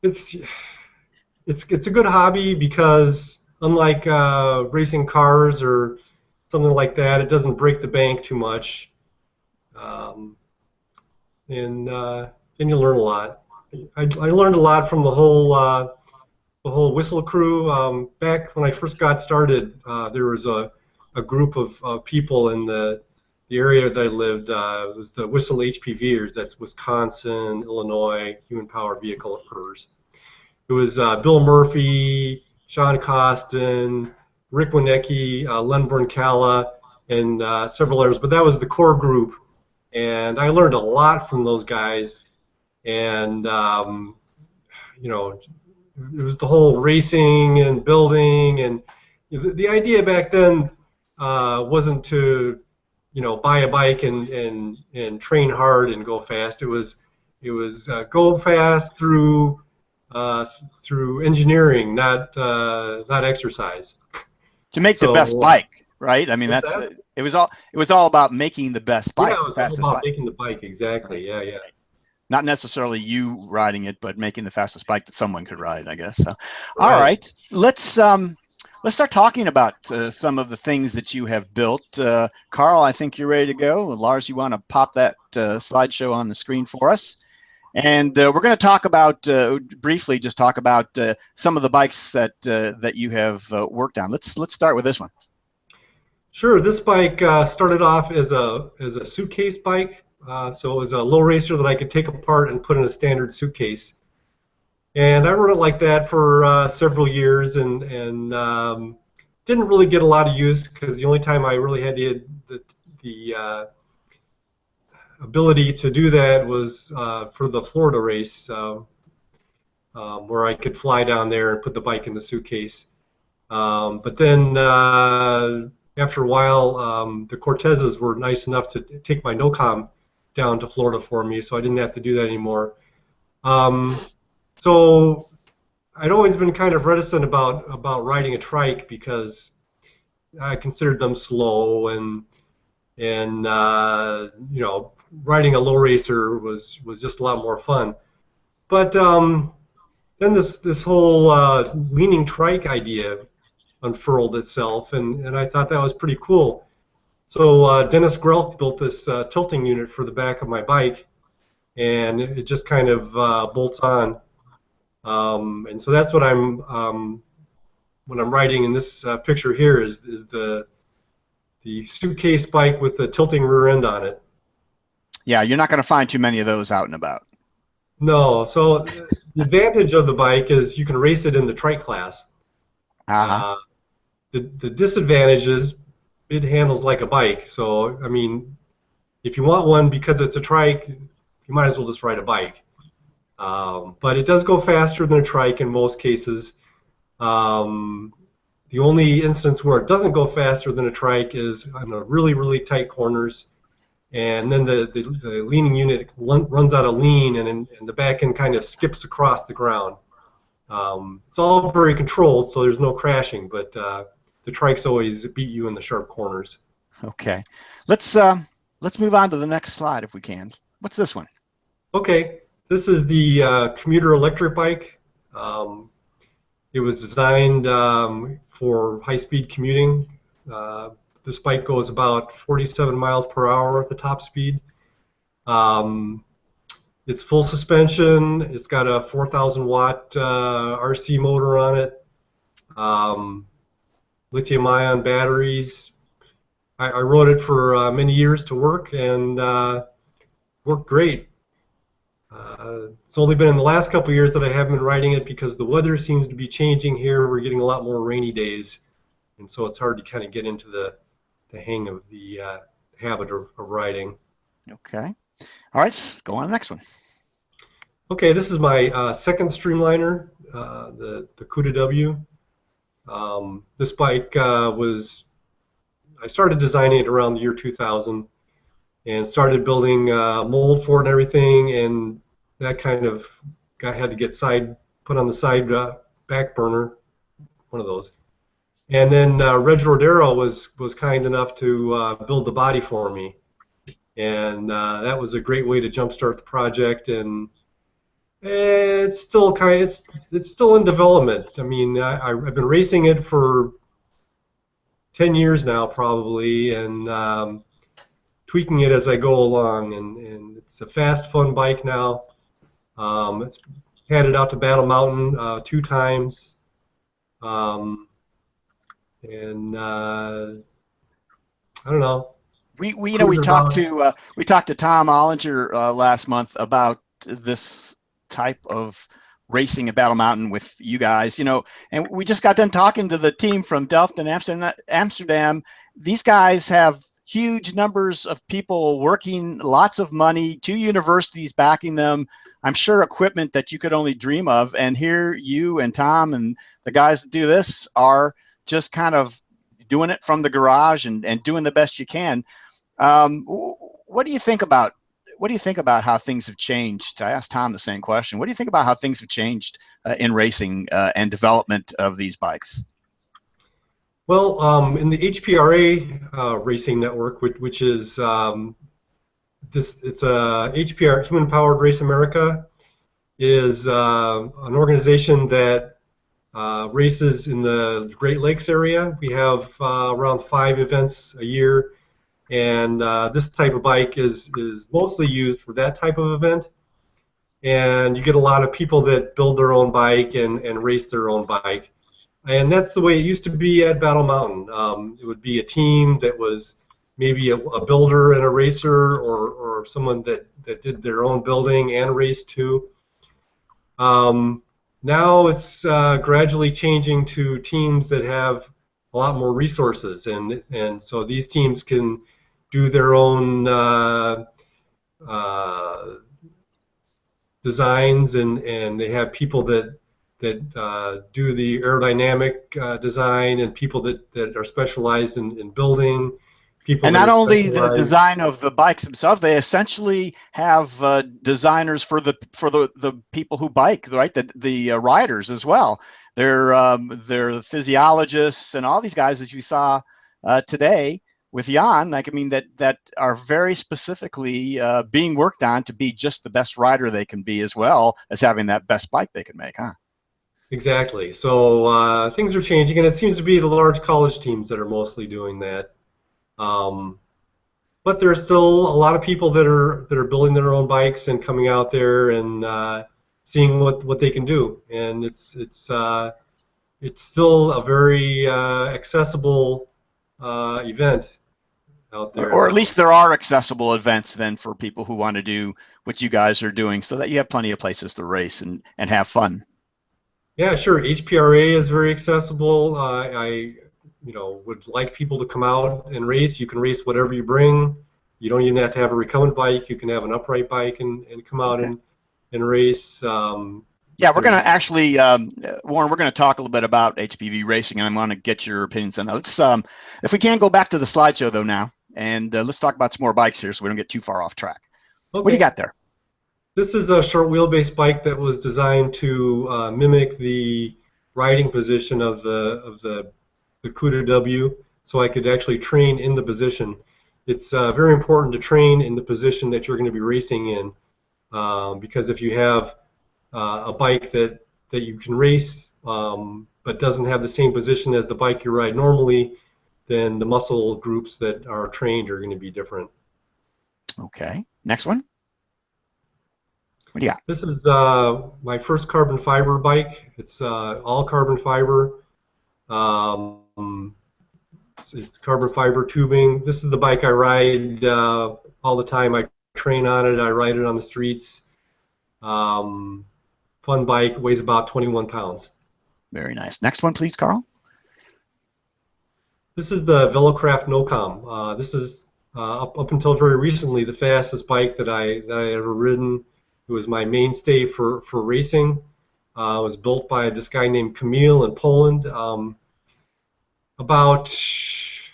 it's a good hobby because unlike racing cars or something like that, it doesn't break the bank too much, and you learn a lot. I learned a lot from the whole whistle crew. Back when I first got started, there was a group of people in the area that I lived. It was the Whistle HPVers. That's Wisconsin, Illinois, Human Power Vehicle PERS. It was Bill Murphy, Sean Costin, Rick Winecki, Len Berncala, and several others. But that was the core group, and I learned a lot from those guys. And you know, it was the whole racing and building, and the idea back then wasn't to, you know, buy a bike and train hard and go fast. It was go fast through engineering, not exercise. To make the best bike, right? I mean, it was all about making the best bike, yeah, it was the fastest all about bike. making the bike, exactly. Yeah, yeah. Not necessarily you riding it, but making the fastest bike that someone could ride, I guess. So, all right, let's start talking about some of the things that you have built. Carl, I think you're ready to go. Lars, you want to pop that slideshow on the screen for us? And we're going to talk about briefly, just talk about some of the bikes that that you have worked on. Let's start with this one. Sure. This bike started off as a suitcase bike, so it was a low racer that I could take apart and put in a standard suitcase. And I rode it like that for several years, and didn't really get a lot of use because the only time I really had the ability to do that was for the Florida race, where I could fly down there and put the bike in the suitcase. But then after a while, the Cortezes were nice enough to take my no-com down to Florida for me, so I didn't have to do that anymore. So I'd always been kind of reticent about riding a trike because I considered them slow, and you know, riding a low racer was just a lot more fun. But then this whole leaning trike idea unfurled itself, and I thought that was pretty cool. So Dennis Grelk built this tilting unit for the back of my bike, and it just kind of bolts on. And so that's what when I'm riding in this picture here is the suitcase bike with the tilting rear end on it. Yeah, you're not going to find too many of those out and about. No, so the advantage of the bike is you can race it in the trike class. The disadvantage is it handles like a bike. So, I mean, if you want one because it's a trike, you might as well just ride a bike. But it does go faster than a trike in most cases. The only instance where it doesn't go faster than a trike is on the really, really tight corners. And then the leaning unit runs out of lean, and the back end kind of skips across the ground. It's all very controlled, so there's no crashing, but the trikes always beat you in the sharp corners. Okay, let's move on to the next slide if we can. What's this one? Okay, this is the commuter electric bike. It was designed for high-speed commuting. This bike goes about 47 miles per hour at the top speed. It's full suspension. It's got a 4,000 watt RC motor on it. Lithium-ion batteries. I rode it for many years to work, and worked great. It's only been in the last couple of years that I haven't been riding it because the weather seems to be changing here. We're getting a lot more rainy days, and so it's hard to kind of get into the hang of the habit of riding. Okay. All right, let's go on to the next one. Okay, this is my second streamliner, the Cuda W. This bike I started designing it around the year 2000 and started building mold for it and everything, and that kind of had to get put on the side back burner, one of those. And then Reg Rodero was kind enough to build the body for me, and that was a great way to jumpstart the project. And it's still it's still in development. I mean, I've been racing it for 10 years now probably, and tweaking it as I go along. And it's a fast, fun bike now. It's had it out to Battle Mountain 2 times. And I don't know. We talked to Tom Ollinger last month about this type of racing at Battle Mountain with you guys, and we just got done talking to the team from Delft and Amsterdam. These guys have huge numbers of people working, lots of money, 2 universities backing them. I'm sure equipment that you could only dream of. And here you and Tom and the guys that do this are just kind of doing it from the garage and doing the best you can. What do you think about how things have changed? I asked Tom the same question. What do you think about how things have changed in racing and development of these bikes? Well, in the HPRA racing network, which is it's a HPR, Human Powered Race America, is an organization that races in the Great Lakes area. We have around 5 events a year, and this type of bike is mostly used for that type of event. and you get a lot of people that build their own bike and race their own bike. And that's the way it used to be at Battle Mountain. It would be a team that was maybe a builder and a racer, or someone that did their own building and raced too. Now it's gradually changing to teams that have a lot more resources, and so these teams can do their own designs, and they have people that do the aerodynamic design, and people that are specialized in building. People and that not are only the specialized. design of the bikes themselves, they essentially have designers for the people who bike, right? The riders as well. They're the physiologists and all these guys, as you saw today with Jan. Like, I mean, that are very specifically being worked on to be just the best rider they can be, as well as having that best bike they can make, huh? Exactly. So things are changing, and it seems to be the large college teams that are mostly doing that. But there's still a lot of people that are building their own bikes and coming out there and seeing what they can do. And it's still a very accessible event out there. Or at least there are accessible events then for people who want to do what you guys are doing, so that you have plenty of places to race and have fun. Yeah, sure. HPRA is very accessible. I would like people to come out and race. You can race whatever you bring. You don't even have to have a recumbent bike. You can have an upright bike and come out and race. Yeah, we're going to actually, Warren, we're going to talk a little bit about HPV Racing, and I want to get your opinions on that. Let's, if we can go back to the slideshow, though, now, and let's talk about some more bikes here so we don't get too far off track. Okay. What do you got there? This is a short wheelbase bike that was designed to mimic the riding position of the CUDA W, so I could actually train in the position. It's very important to train in the position that you're going to be racing in, because if you have a bike that you can race but doesn't have the same position as the bike you ride normally, then the muscle groups that are trained are going to be different. Okay, next one. What do you got? This is my first carbon fiber bike. It's all carbon fiber. It's carbon fiber tubing. This is the bike I ride all the time. I train on it. I ride it on the streets. Fun bike, weighs about 21 pounds. Very nice. Next one, please, Carl. This is the Velocraft NoCom. This is up until very recently the fastest bike that I ever ridden. It was my mainstay for racing. It was built by this guy named Kamil in Poland.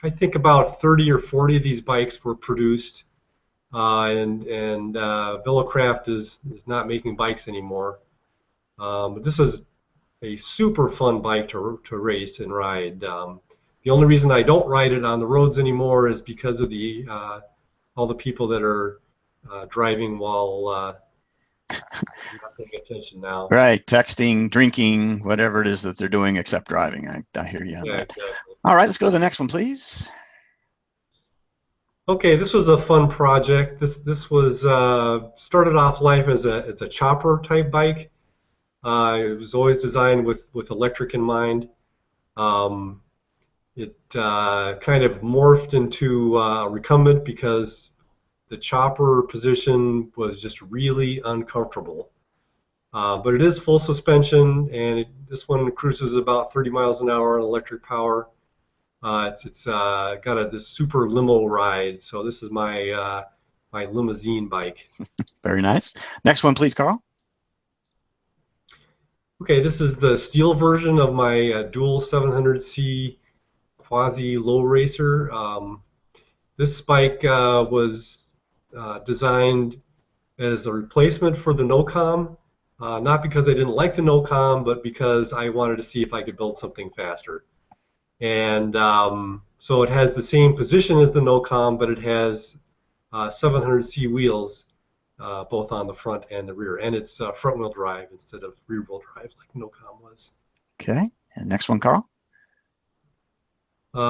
I think about 30 or 40 of these bikes were produced, and Velocraft is not making bikes anymore. But this is a super fun bike to race and ride. The only reason I don't ride it on the roads anymore is because of all the people that are driving while not paying attention now. Right, texting, drinking, whatever it is that they're doing except driving. I hear you on that. Exactly. All right, let's go to the next one, please. Okay, this was a fun project. This was started off life as a chopper type bike. It was always designed with electric in mind. It kind of morphed into recumbent because the chopper position was just really uncomfortable. But it is full suspension, and this one cruises about 30 miles an hour on electric power. It's got this super limo ride, so this is my my limousine bike. Very nice. Next one, please, Carl. Okay, this is the steel version of my dual 700C Quasi low racer. This bike was designed as a replacement for the NoCom, not because I didn't like the NoCom, but because I wanted to see if I could build something faster. And so it has the same position as the NoCom, but it has 700C wheels, both on the front and the rear, and it's front-wheel drive instead of rear-wheel drive like NoCom was. Okay, and next one, Carl.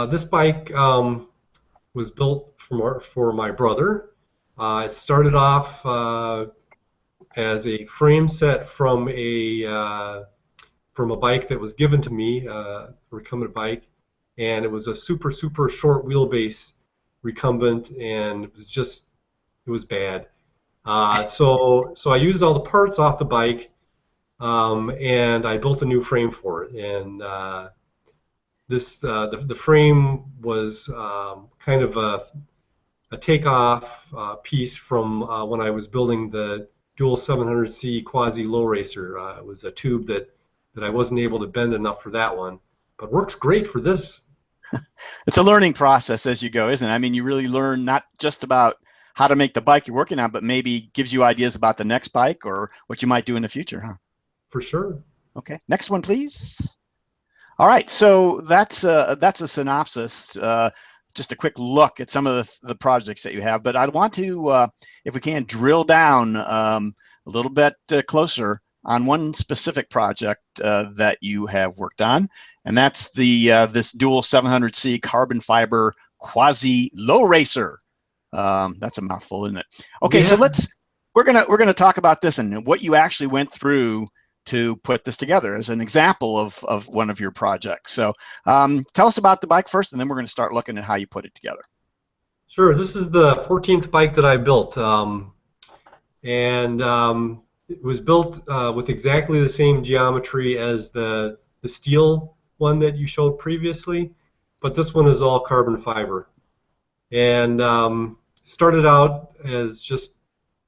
This bike was built for my brother. It started off as a frame set from a bike that was given to me, a recumbent bike, and it was a super short wheelbase recumbent, and it was bad. So I used all the parts off the bike, and I built a new frame for it. And the frame was kind of a takeoff piece from when I was building the dual 700C Quasi low racer. It was a tube that I wasn't able to bend enough for that one, but works great for this. It's a learning process as you go, isn't it? I mean, you really learn not just about how to make the bike you're working on, but maybe gives you ideas about the next bike or what you might do in the future, huh? For sure. Okay, next one, please. All right, so that's a synopsis, just a quick look at some of the projects that you have. But I want to, if we can, drill down a little bit closer on one specific project that you have worked on, and that's this dual 700C carbon fiber Quasi low racer. That's a mouthful, isn't it? Okay, yeah. So we're gonna talk about this and what you actually went through to put this together as an example of one of your projects. So tell us about the bike first, and then we're going to start looking at how you put it together. Sure. This is the 14th bike that I built, and it was built with exactly the same geometry as the steel one that you showed previously, but this one is all carbon fiber. And started out as just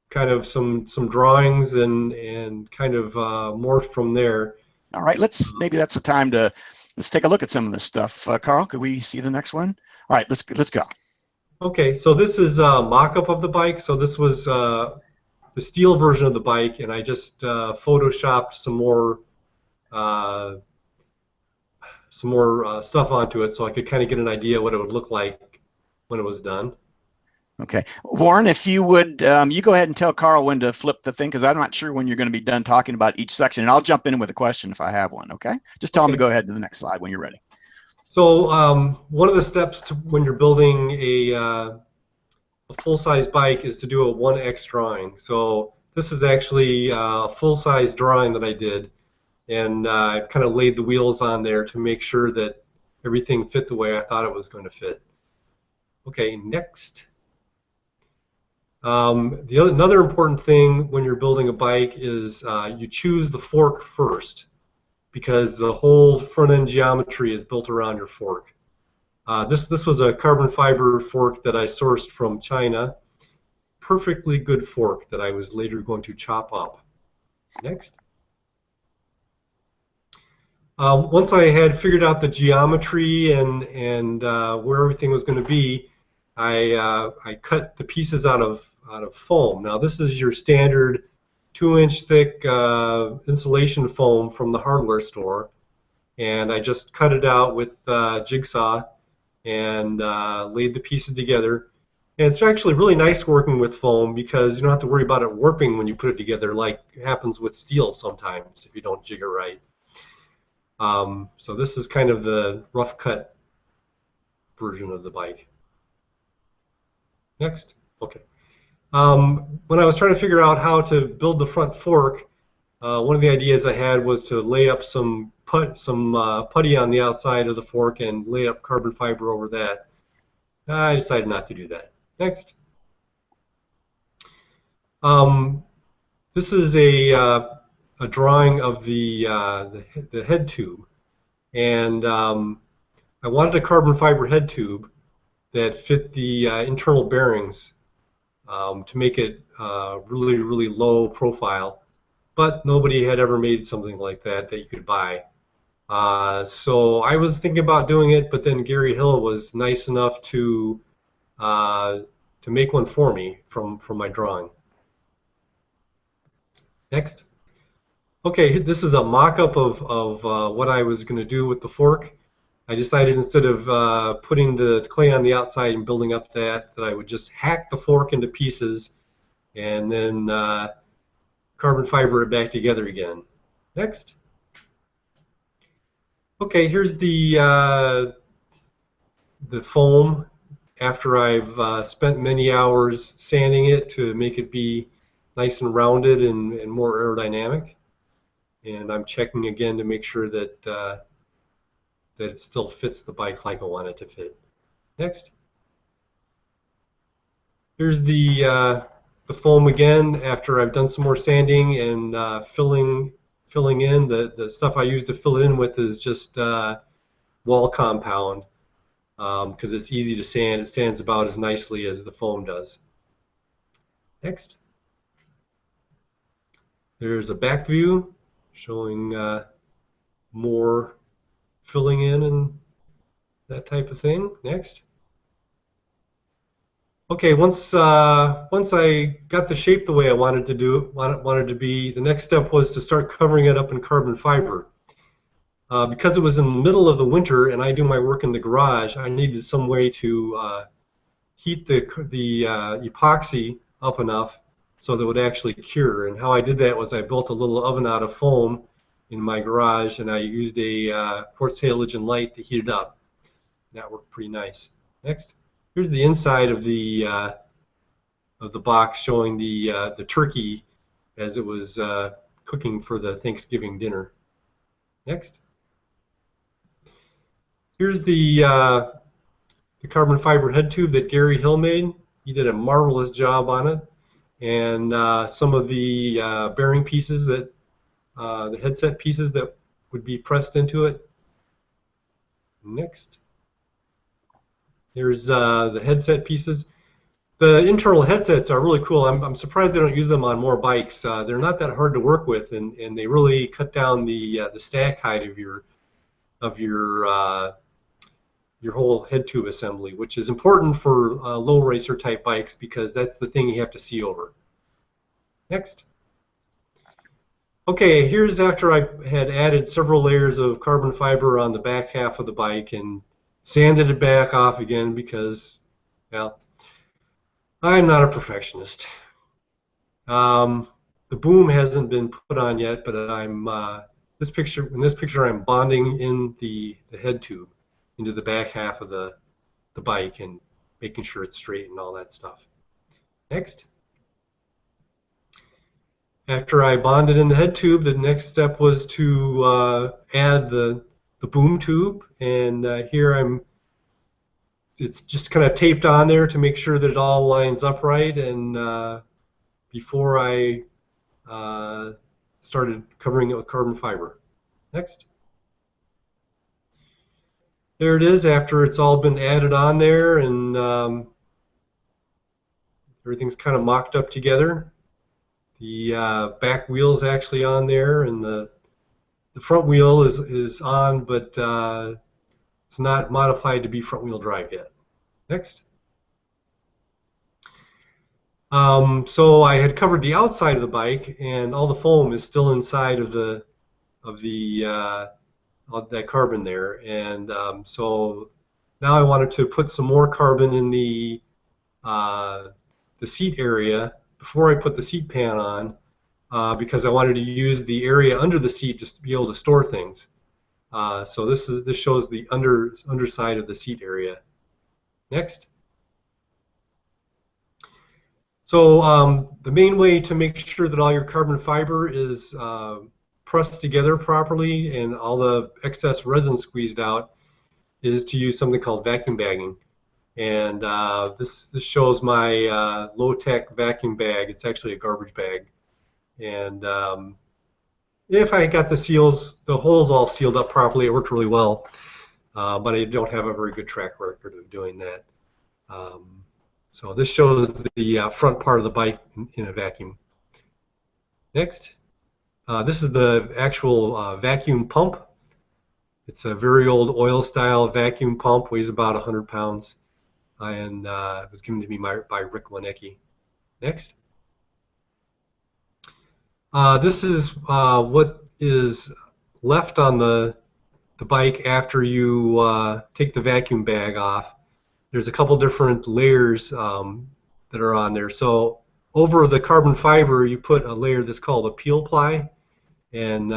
kind of some drawings and kind of morphed from there. All right, maybe that's the time let's take a look at some of this stuff. Carl, could we see the next one? All right, let's go. Okay, so this is a mock-up of the bike. So this was the steel version of the bike, and I just photoshopped some more stuff onto it so I could kind of get an idea what it would look like when it was done. Okay, Warren, if you would, you go ahead and tell Carl when to flip the thing, because I'm not sure when you're going to be done talking about each section, and I'll jump in with a question if I have one. Okay, just tell him to go ahead to the next slide when you're ready. So one of the steps when you're building a full-size bike is to do a 1x drawing. So this is actually a full-size drawing that I did, and I kind of laid the wheels on there to make sure that everything fit the way I thought it was going to fit. Okay, next. Another important thing when you're building a bike is you choose the fork first, because the whole front end geometry is built around your fork. This was a carbon fiber fork that I sourced from China. Perfectly good fork that I was later going to chop up. Next. Once I had figured out the geometry and where everything was going to be, I cut the pieces out of foam. Now this is your standard 2-inch thick insulation foam from the hardware store, and I just cut it out with jigsaw and laid the pieces together. And it's actually really nice working with foam because you don't have to worry about it warping when you put it together like happens with steel sometimes if you don't jig it right. So this is kind of the rough cut version of the bike. Next. Okay. When I was trying to figure out how to build the front fork, one of the ideas I had was to lay up some putty on the outside of the fork and lay up carbon fiber over that. I decided not to do that. Next. This is a drawing of the head tube, and I wanted a carbon fiber head tube that fit the internal bearings to make it really low profile, but nobody had ever made something like that you could buy. So I was thinking about doing it, but then Gary Hill was nice enough to make one for me from my drawing. Next. Okay, this is a mock-up of what I was going to do with the fork. I decided instead of putting the clay on the outside and building up that I would just hack the fork into pieces and then carbon fiber it back together again. Next. Okay, here's the foam after I've spent many hours sanding it to make it be nice and rounded and more aerodynamic. And I'm checking again to make sure that that it still fits the bike like I want it to fit. Next. Here's the foam again after I've done some more sanding and filling in. The stuff I use to fill it in with is just wall compound because it's easy to sand. It sands about as nicely as the foam does. Next. There's a back view showing more filling in and that type of thing. Next. Okay, once I got the shape the way I wanted to be, the next step was to start covering it up in carbon fiber. Because it was in the middle of the winter and I do my work in the garage, I needed some way to heat the epoxy up enough so that it would actually cure. And how I did that was I built a little oven out of foam in my garage, and I used a quartz halogen light to heat it up. That worked pretty nice. Next. Here's the inside of the box showing the turkey as it was cooking for the Thanksgiving dinner. Next. Here's the carbon fiber head tube that Gary Hill made. He did a marvelous job on it, and some of the bearing pieces that the headset pieces that would be pressed into it. Next. Here's the headset pieces. The internal headsets are really cool. I'm surprised they don't use them on more bikes. They're not that hard to work with, and they really cut down the stack height of your whole head tube assembly, which is important for low racer type bikes because that's the thing you have to see over. Next. Okay, here's after I had added several layers of carbon fiber on the back half of the bike and sanded it back off again because, well, I'm not a perfectionist. The boom hasn't been put on yet, but I'm in this picture I'm bonding in the head tube into the back half of the bike and making sure it's straight and all that stuff. Next. After I bonded in the head tube, the next step was to add the boom tube, and here it's just kind of taped on there to make sure that it all lines up right, and before I started covering it with carbon fiber. Next. There it is after it's all been added on there, and everything's kind of mocked up together. The back wheel is actually on there, and the front wheel is on, but it's not modified to be front wheel drive yet. Next. So I had covered the outside of the bike, and all the foam is still inside of that carbon there, and so now I wanted to put some more carbon in the seat area before I put the seat pan on, because I wanted to use the area under the seat to be able to store things. So this shows the underside of the seat area. Next. So the main way to make sure that all your carbon fiber is pressed together properly and all the excess resin squeezed out is to use something called vacuum bagging. And this shows my low-tech vacuum bag. It's actually a garbage bag. And if I got the holes all sealed up properly, it worked really well. But I don't have a very good track record of doing that. So this shows the front part of the bike in a vacuum. Next. This is the actual vacuum pump. It's a very old oil-style vacuum pump, weighs about 100 pounds, and it was given to me by Rick Wanecki. Next. This is what is left on the bike after you take the vacuum bag off. There's a couple different layers that are on there. So over the carbon fiber, you put a layer that's called a peel ply, and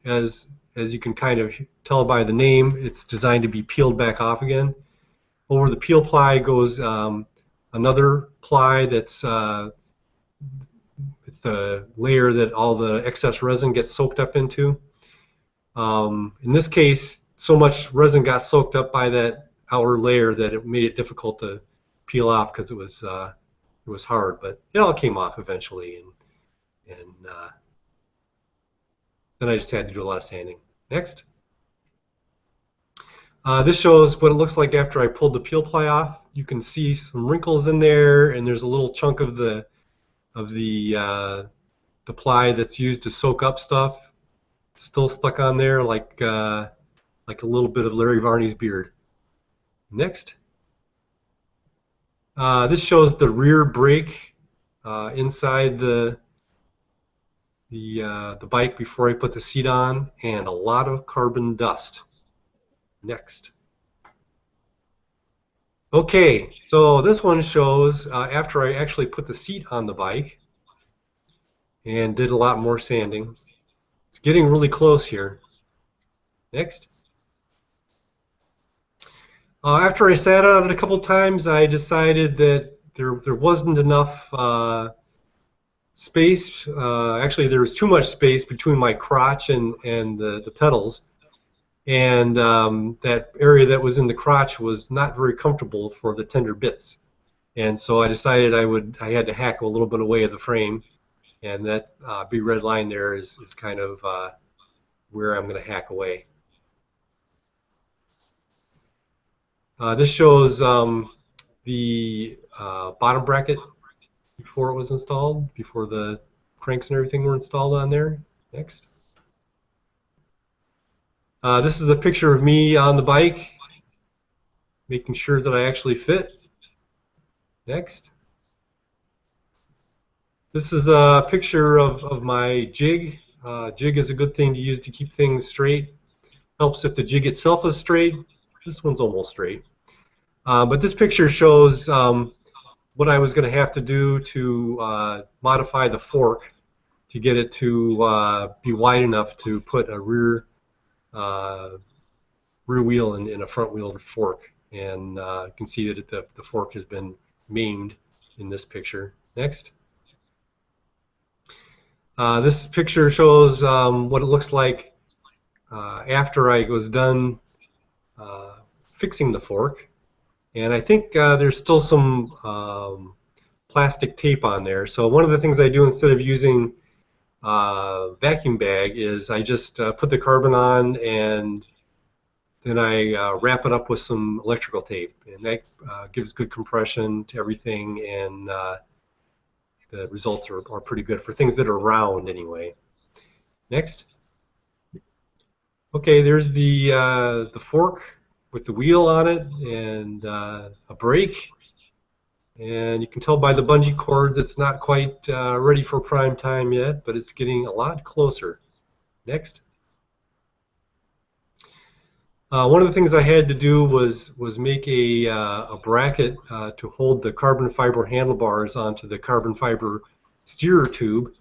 as you can kind of tell by the name, it's designed to be peeled back off again. Over the peel ply goes another ply that's it's the layer that all the excess resin gets soaked up into. In this case, so much resin got soaked up by that outer layer that it made it difficult to peel off because it was hard, but it all came off eventually, and then I just had to do a lot of sanding. Next. This shows what it looks like after I pulled the peel ply off. You can see some wrinkles in there, and there's a little chunk of the ply that's used to soak up stuff. It's still stuck on there like a little bit of Larry Varney's beard. Next. This shows the rear brake inside the bike before I put the seat on, and a lot of carbon dust. Next. Okay, so this one shows after I actually put the seat on the bike and did a lot more sanding. It's getting really close here. Next. After I sat on it a couple times, I decided that there wasn't enough space. Actually, there was too much space between my crotch and the pedals. And that area that was in the crotch was not very comfortable for the tender bits, and so I decided I had to hack a little bit away of the frame, and that big red line there is kind of where I'm going to hack away. This shows the bottom bracket before it was installed, before the cranks and everything were installed on there. Next. This is a picture of me on the bike, making sure that I actually fit. Next. This is a picture of my jig. Jig is a good thing to use to keep things straight. Helps if the jig itself is straight. This one's almost straight. But this picture shows what I was going to have to do to modify the fork to get it to be wide enough to put a rear wheel in a front wheel fork, and you can see that the fork has been maimed in this picture. Next. This picture shows what it looks like after I was done fixing the fork, and I think there's still some plastic tape on there. So one of the things I do instead of using vacuum bag is I just put the carbon on, and then I wrap it up with some electrical tape, and that gives good compression to everything, and the results are pretty good for things that are round anyway. Next. Okay, there's the fork with the wheel on it and a brake, and you can tell by the bungee cords it's not quite ready for prime time yet, but it's getting a lot closer. Next. One of the things I had to do was make a bracket to hold the carbon fiber handlebars onto the carbon fiber steerer tube,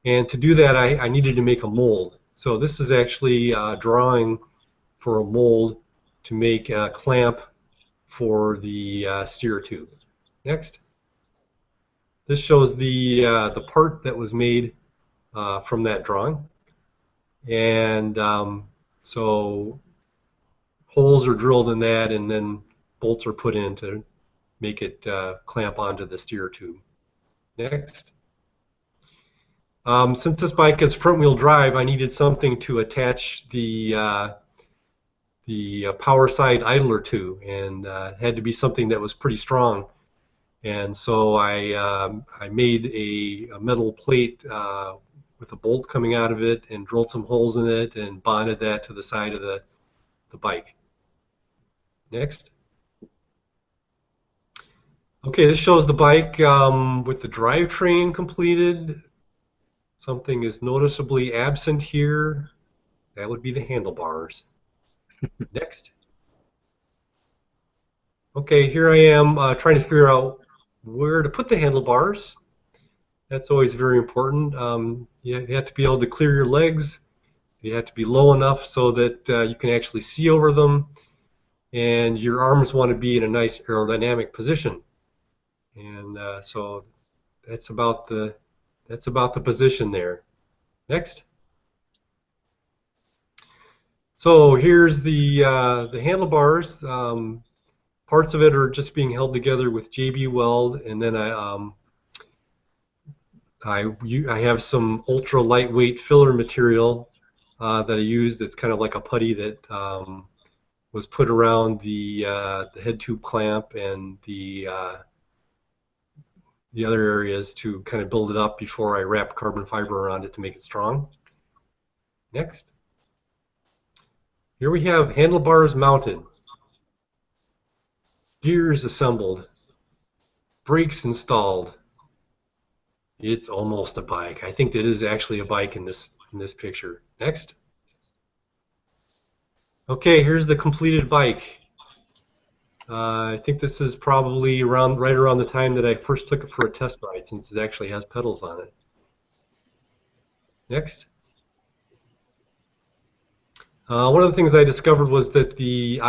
and to do that I needed to make a mold. So this is actually a drawing for a mold to make a clamp for the steerer tube. Next. This shows the part that was made from that drawing, and so holes are drilled in that, and then bolts are put in to make it clamp onto the steerer tube. Next. Since this bike is front-wheel drive, I needed something to attach the power side idler to, and it had to be something that was pretty strong. And so I made a metal plate with a bolt coming out of it, and drilled some holes in it, and bonded that to the side of the bike. Next. Okay, this shows the bike with the drivetrain completed. Something is noticeably absent here. That would be the handlebars. Next. Okay, here I am trying to figure out where to put the handlebars. That's always very important. You have to be able to clear your legs. You have to be low enough so that you can actually see over them, and your arms want to be in a nice aerodynamic position. And so that's about the That's about the position there. Next. So here's the handlebars. Parts of it are just being held together with JB weld, and then I have some ultra lightweight filler material that I used. It's kind of like a putty that was put around the head tube clamp and the other areas to kind of build it up before I wrap carbon fiber around it to make it strong. Next. Here we have handlebars mounted, gears assembled, brakes installed. It's almost a bike. I think that is actually a bike in this picture. Next. Okay, here's the completed bike. I think this is probably right around the time that I first took it for a test ride, since it actually has pedals on it. Next. One of the things I discovered was that the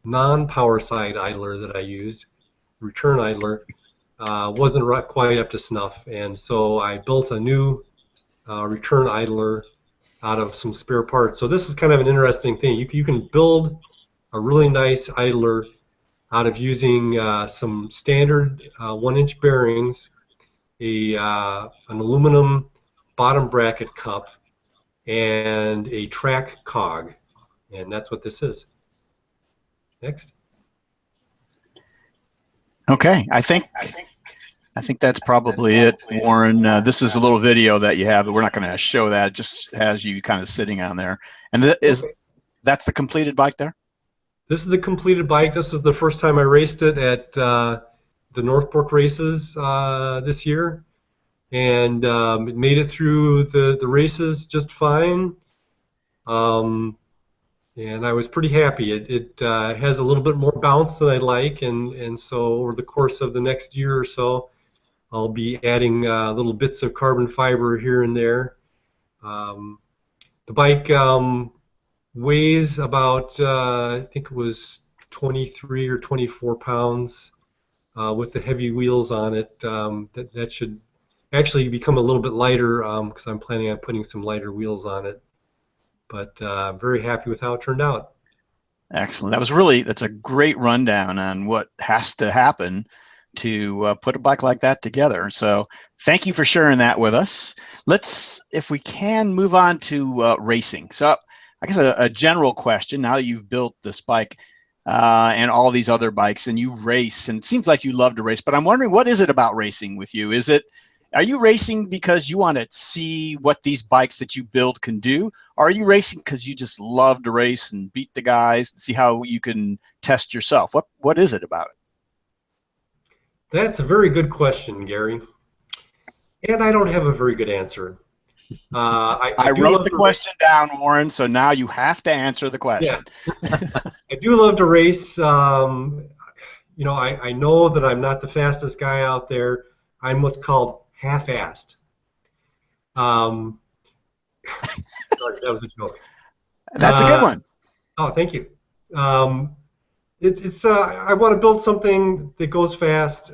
non-power side idler that I used, return idler, wasn't quite up to snuff, and so I built a new return idler out of some spare parts. So this is kind of an interesting thing. You can build a really nice idler out of using some standard 1-inch bearings, an aluminum bottom bracket cup, and a track cog, and that's what this is. Next. Okay, I think that's probably it, Warren. This is a little video that you have, but we're not going to show that. It just has you kind of sitting on there. And that's the completed bike there? This is the completed bike. This is the first time I raced it at the Northbrook races this year, and it made it through the races just fine. And I was pretty happy. It has a little bit more bounce than I'd like, and so over the course of the next year or so, I'll be adding little bits of carbon fiber here and there. The bike weighs about, I think it was 23 or 24 pounds with the heavy wheels on it. That should actually become a little bit lighter because I'm planning on putting some lighter wheels on it. But I'm very happy with how it turned out. Excellent. That's a great rundown on what has to happen to put a bike like that together. So thank you for sharing that with us. Let's, if we can, move on to racing. So I guess a general question, now that you've built this bike and all these other bikes and you race, and it seems like you love to race, but I'm wondering, what is it about racing with you? Are you racing because you want to see what these bikes that you build can do? Or are you racing because you just love to race and beat the guys and see how you can test yourself? What is it about it? That's a very good question, Gary. And I don't have a very good answer. I wrote the question down, Warren, so now you have to answer the question. Yeah. I do love to race. You know, I know that I'm not the fastest guy out there. I'm what's called half-assed. Sorry, that was a joke. That's a good one. Oh, thank you. I want to build something that goes fast,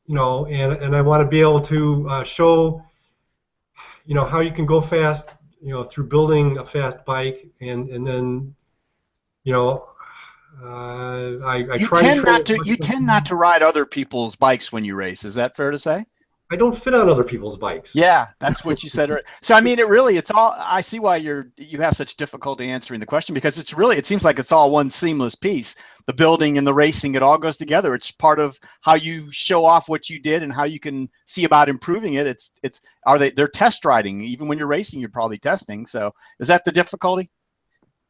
you know, and I want to be able to show, you know, how you can go fast, you know, through building a fast bike, and then, you know, you tend not to ride other people's bikes when you race. Is that fair to say? I don't fit on other people's bikes. Yeah, that's what you said. So I mean, it's all. I see why you have such difficulty answering the question, because it seems like it's all one seamless piece. The building and the racing, it all goes together. It's part of how you show off what you did and how you can see about improving it. They're test riding. Even when you're racing, you're probably testing. So is that the difficulty?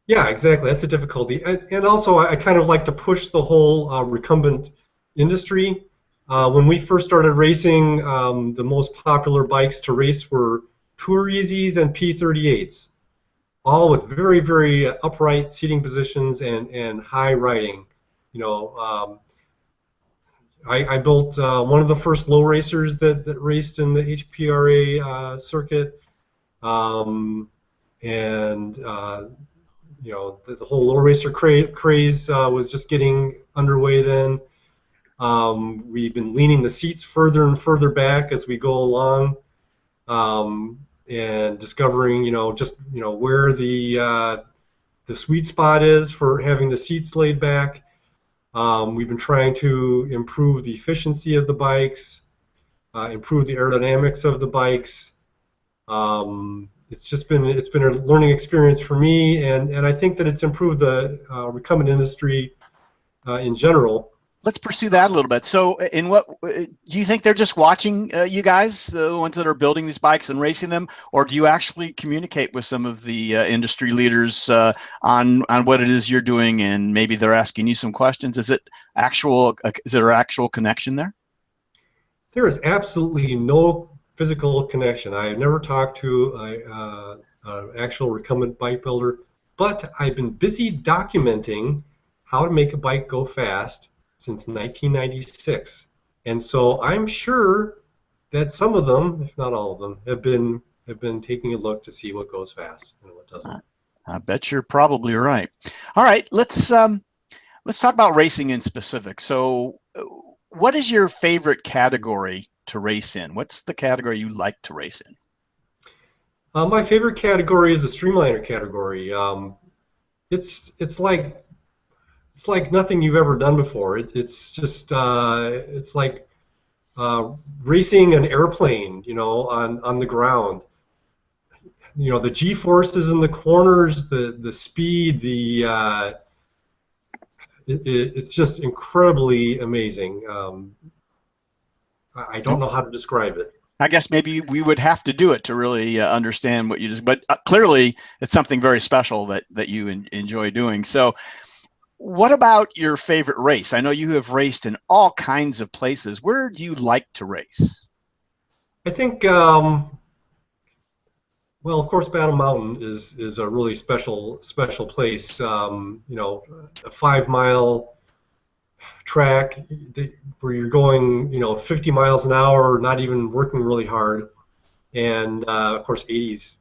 Yeah, exactly. That's a difficulty. And also, I kind of like to push the whole recumbent industry. When we first started racing, the most popular bikes to race were Tour Easies and P38s, all with very, very upright seating positions and high riding. You know, I built one of the first low racers that raced in the HPRA circuit, and you know, the whole low racer craze was just getting underway then. We've been leaning the seats further and further back as we go along, and discovering, just where the sweet spot is for having the seats laid back. We've been trying to improve the efficiency of the bikes, improve the aerodynamics of the bikes. It's been a learning experience for me, and I think that it's improved the recumbent industry in general. Let's pursue that a little bit. So, in what do you think they're just watching you guys, the ones that are building these bikes and racing them, or do you actually communicate with some of the industry leaders on what it is you're doing, and maybe they're asking you some questions? Is there actual connection there? There is absolutely no physical connection. I have never talked to an actual recumbent bike builder, but I've been busy documenting how to make a bike go fast since 1996, and so I'm sure that some of them, if not all of them, have been taking a look to see what goes fast and what doesn't. I bet you're probably right. All right, let's talk about racing in specific. So, what is your favorite category to race in? What's the category you like to race in? My favorite category is the streamliner category. It's like nothing you've ever done before. It's like racing an airplane, on the ground. The G-forces in the corners, the speed, it's just incredibly amazing. I don't know how to describe it. I guess maybe we would have to do it to really understand what you just. But clearly, it's something very special that you enjoy doing. So, what about your favorite race? I know you have raced in all kinds of places. Where do you like to race? I think, well, of course, Battle Mountain is a really special place. A 5-mile track where you're going, 50 miles an hour, not even working really hard, and of course 80s,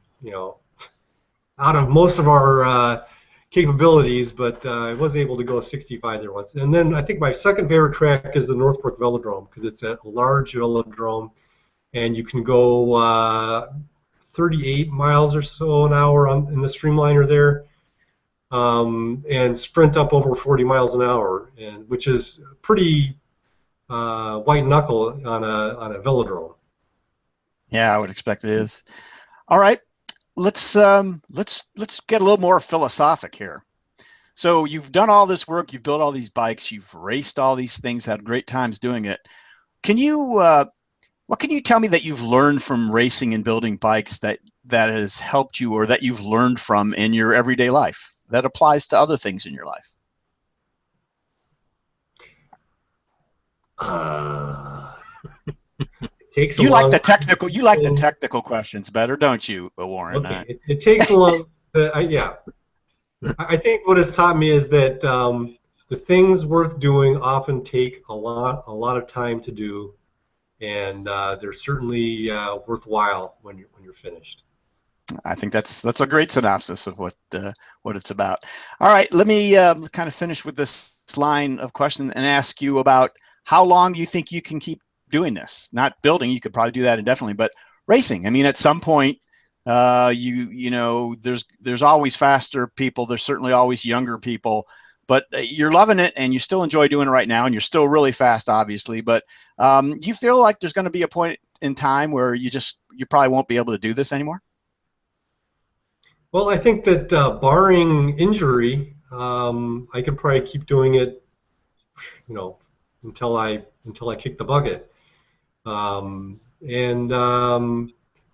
out of most of our capabilities, but I was able to go 65 there once. And then I think my second favorite track is the Northbrook Velodrome, because it's a large velodrome, and you can go 38 miles or so an hour in the streamliner there, and sprint up over 40 miles an hour, which is pretty white knuckle on a velodrome. Yeah, I would expect it is. All right, let's get a little more philosophic here. So you've done all this work, you've built all these bikes, you've raced all these things, had great times doing it. What can you tell me that you've learned from racing and building bikes that has helped you, or that you've learned from in your everyday life that applies to other things in your life? Takes you like the technical. You like the technical questions better, don't you, Warren? Okay. It takes a long. Yeah. I think what it's taught me is that the things worth doing often take a lot of time to do, and they're certainly worthwhile when you're finished. I think that's a great synopsis of what it's about. All right, let me kind of finish with this line of question and ask you about how long you think you can keep doing this. Not building, you could probably do that indefinitely, but racing. I mean, at some point, there's always faster people. There's certainly always younger people, but you're loving it and you still enjoy doing it right now, and you're still really fast, obviously. But you feel like there's going to be a point in time where you probably won't be able to do this anymore? Well, I think that barring injury, I could probably keep doing it, until I kick the bucket.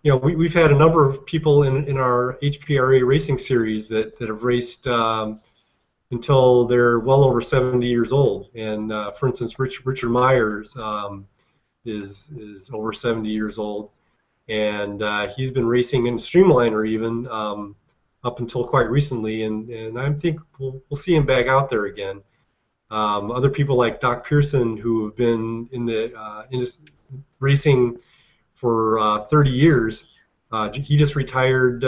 We've had a number of people in our HPRA racing series that have raced until they're well over 70 years old. And for instance, Richard Myers is over 70 years old, and he's been racing in Streamliner even up until quite recently, and I think we'll see him back out there again. Other people like Doc Pearson, who have been in the racing for 30 years, he just retired.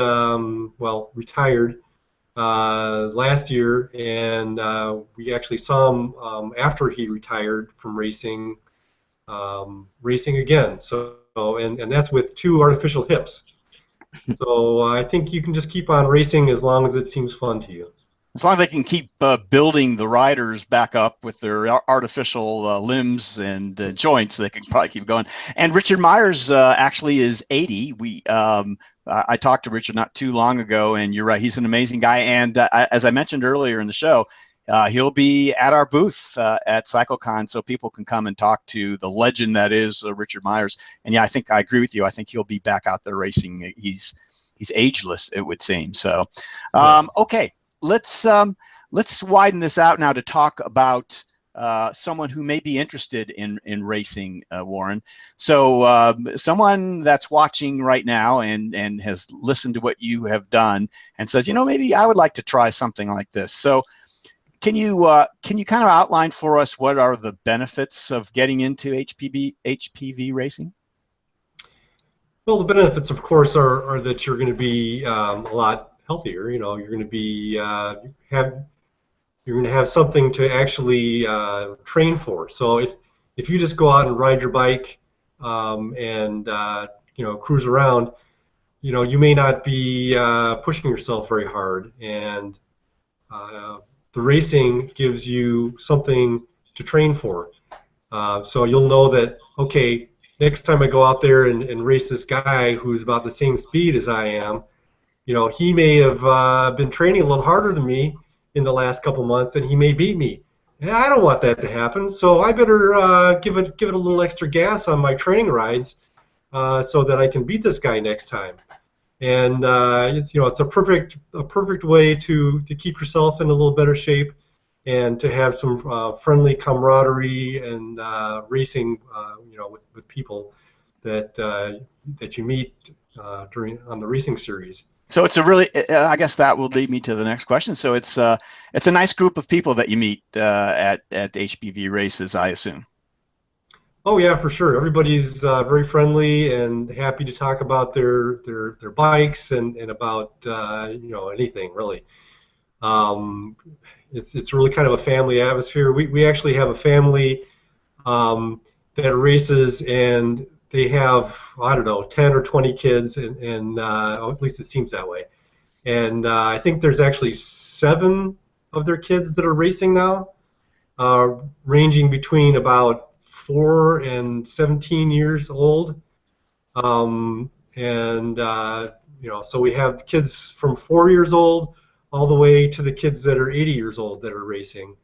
last year, and we actually saw him after he retired from racing, racing again. So, and that's with 2 artificial hips. So I think you can just keep on racing as long as it seems fun to you. As long as they can keep building the riders back up with their artificial limbs and joints, they can probably keep going. And Richard Myers actually is 80. I talked to Richard not too long ago, and you're right, he's an amazing guy. And as I mentioned earlier in the show, he'll be at our booth at CycleCon, so people can come and talk to the legend that is Richard Myers. And yeah, I think I agree with you. I think he'll be back out there racing. He's ageless, it would seem. So, okay. Let's widen this out now to talk about someone who may be interested in racing, Warren. So someone that's watching right now and has listened to what you have done and says, you know, maybe I would like to try something like this. So can you kind of outline for us what are the benefits of getting into HPV racing? Well, the benefits, of course, are that you're going to be a lot healthier. You know, you're going to be you're going to have something to actually train for. So if you just go out and ride your bike and you know, cruise around, you know, you may not be pushing yourself very hard, and the racing gives you something to train for. So you'll know that, okay, next time I go out there and race this guy who's about the same speed as I am, you know, he may have been training a little harder than me in the last couple months, and he may beat me. And I don't want that to happen, so I better give it a little extra gas on my training rides so that I can beat this guy next time. And it's, you know, it's a perfect way to keep yourself in a little better shape and to have some friendly camaraderie and racing, you know, with people that that you meet on the racing series. So it's a really, I guess that will lead me to the next question. So it's a nice group of people that you meet at HPV races, I assume. Oh yeah, for sure. Everybody's very friendly and happy to talk about their bikes and about you know, anything really. It's really kind of a family atmosphere. We actually have a family that races, and they have, I don't know, 10 or 20 kids, and at least it seems that way. And I think there's actually 7 of their kids that are racing now, ranging between about 4 and 17 years old. And you know, so we have kids from 4 years old all the way to the kids that are 80 years old that are racing.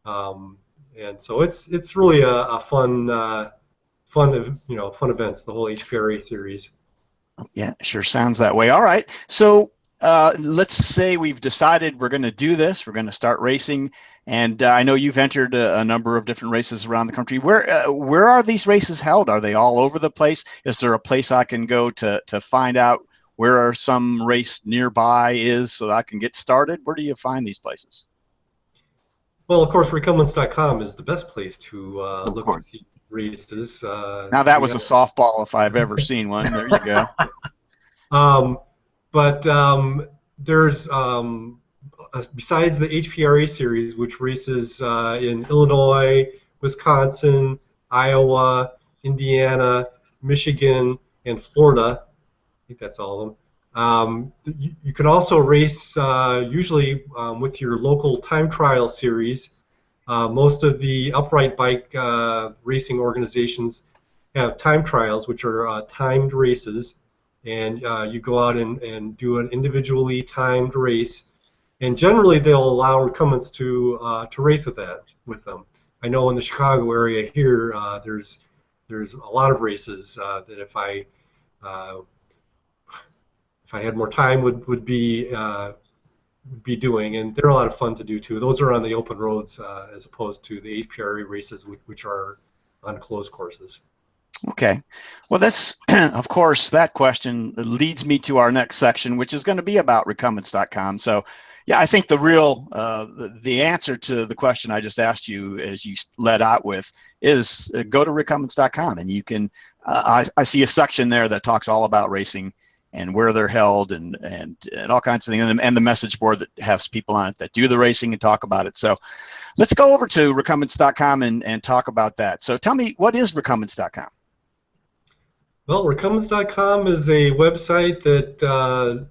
And so it's really a fun events, the whole HPRA series. Yeah, sure sounds that way. All right, so let's say we've decided we're going to do this. We're going to start racing, and I know you've entered a number of different races around the country. Where are these races held? Are they all over the place? Is there a place I can go to find out where some race nearby is so that I can get started? Where do you find these places? Well, of course, Recumbents.com is the best place to look to see races. Now that was a softball if I've ever seen one. There you go. But there's, besides the HPRA series, which races in Illinois, Wisconsin, Iowa, Indiana, Michigan, and Florida, I think that's all of them. You can also race usually with your local time trial series. Most of the upright bike racing organizations have time trials, which are timed races, and you go out and do an individually timed race, and generally they'll allow recumbents to race with them. I know in the Chicago area here, there's a lot of races that if I had more time would be doing, and they're a lot of fun to do too. Those are on the open roads as opposed to the HPRA races, which are on closed courses. Okay. Well, that's, of course, that question leads me to our next section, which is going to be about recumbents.com. So, yeah, I think the real, the answer to the question I just asked you, as you led out with, is go to recumbents.com, and you can, I see a section there that talks all about racing and where they're held, and all kinds of things, and the message board that has people on it that do the racing and talk about it. So let's go over to recumbents.com and talk about that. So tell me, what is recumbents.com? Well, recumbents.com is a website that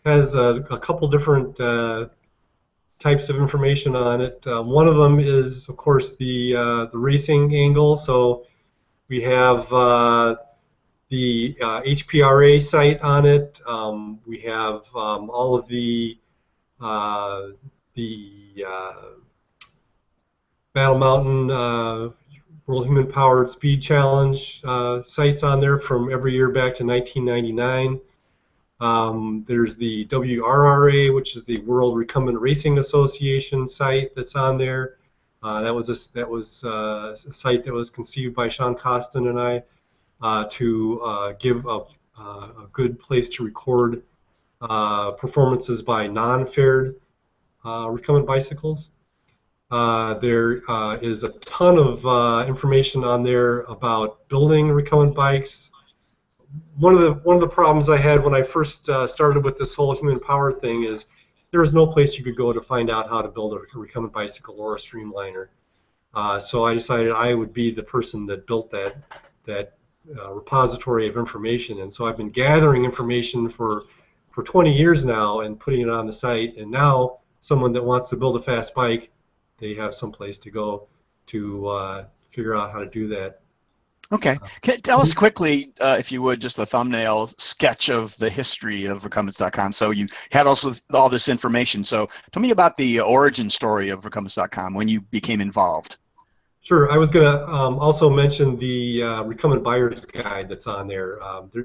has a couple different types of information on it. One of them is, of course, the racing angle. So we have the HPRA site on it. We have all of the Battle Mountain World Human Powered Speed Challenge sites on there from every year back to 1999. There's the WRRA, which is the World Recumbent Racing Association site that's on there. That was a site that was conceived by Sean Costin and I to give a good place to record performances by non-fared recumbent bicycles. There is a ton of information on there about building recumbent bikes. One of the problems I had when I first started with this whole human power thing is there was no place you could go to find out how to build a recumbent bicycle or a streamliner. So I decided I would be the person that built that repository of information, and so I've been gathering information for 20 years now and putting it on the site. And now someone that wants to build a fast bike, they have some place to go to figure out how to do that. Okay. Tell us quickly, if you would, just a thumbnail sketch of the history of recumbents.com. So you had also all this information. So tell me about the origin story of recumbents.com, when you became involved. Sure. I was going to also mention the recumbent buyer's guide that's on there.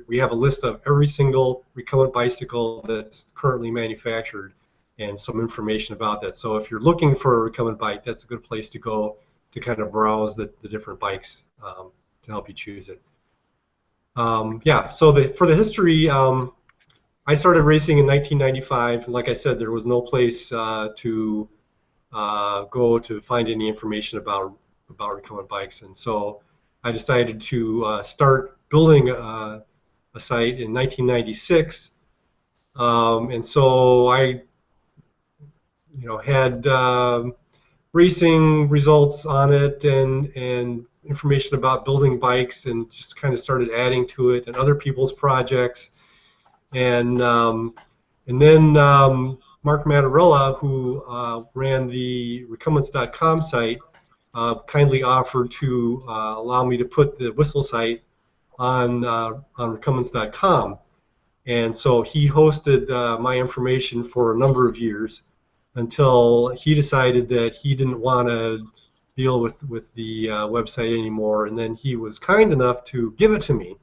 We have a list of every single recumbent bicycle that's currently manufactured and some information about that. So if you're looking for a recumbent bike, that's a good place to go to kind of browse the different bikes to help you choose it. Yeah, so for the history, I started racing in 1995. And like I said, there was no place to go to find any information about recumbent bikes. And so I decided to start building a site in 1996. And so I had racing results on it and information about building bikes, and just kind of started adding to it and other people's projects. And then Mark Mattarella, who ran the recumbents.com site, kindly offered to allow me to put the whistle site on recumbents.com. And so he hosted my information for a number of years until he decided that he didn't want to deal with the website anymore. And then he was kind enough to give it to me,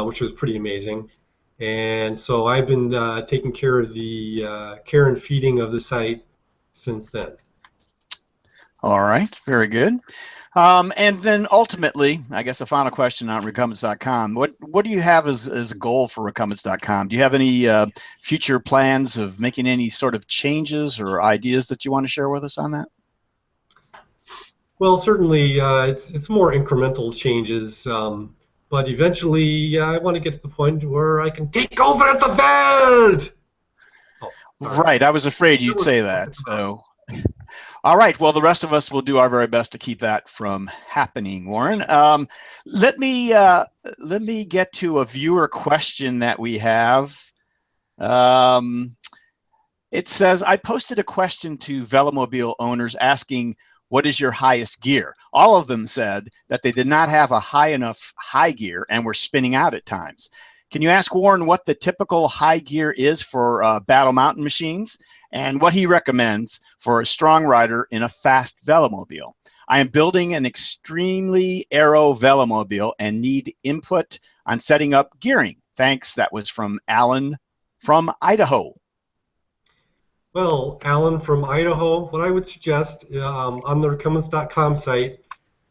which was pretty amazing. And so I've been taking care of the care and feeding of the site since then. All right, very good. And then ultimately, I guess a final question on recumbents.com. What do you have as a goal for recumbents.com? Do you have any future plans of making any sort of changes or ideas that you want to share with us on that? Well, certainly it's more incremental changes, but eventually I want to get to the point where I can take over the world. Oh, right, I was afraid you'd say that. So. All right. Well, the rest of us will do our very best to keep that from happening, Warren. Let me get to a viewer question that we have. It says, I posted a question to Velomobile owners asking, what is your highest gear? All of them said that they did not have a high enough high gear and were spinning out at times. Can you ask Warren what the typical high gear is for Battle Mountain machines, and what he recommends for a strong rider in a fast velomobile? I am building an extremely aero velomobile and need input on setting up gearing. Thanks. That was from Alan from Idaho. Well, Alan from Idaho, what I would suggest on the recumbents.com site,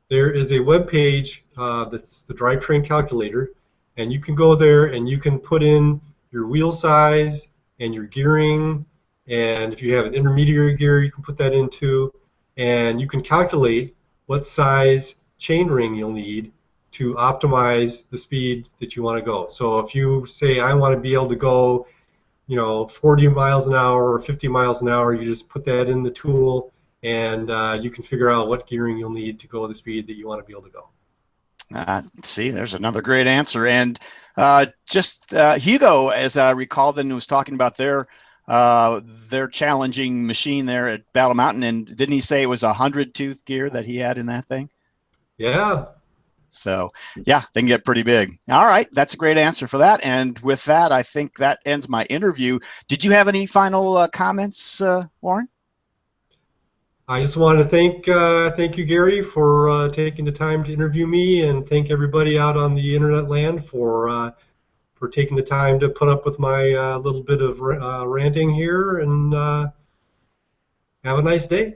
there is a web page that's the drivetrain calculator, and you can go there and you can put in your wheel size and your gearing. And if you have an intermediary gear, you can put that in too. And you can calculate what size chainring you'll need to optimize the speed that you want to go. So if you say, I want to be able to go, 40 miles an hour or 50 miles an hour, you just put that in the tool, and you can figure out what gearing you'll need to go the speed that you want to be able to go. See, there's another great answer. And Hugo, as I recall, then was talking about their challenging machine there at Battle Mountain, and didn't he say it was a 100-tooth gear that he had in that thing? Yeah. So yeah, they can get pretty big. All right, that's a great answer for that. And with that, I think that ends my interview. Did you have any final comments, Warren? I just want to thank you, Gary, for taking the time to interview me, and thank everybody out on the internet land for taking the time to put up with my little bit of ranting here. And have a nice day.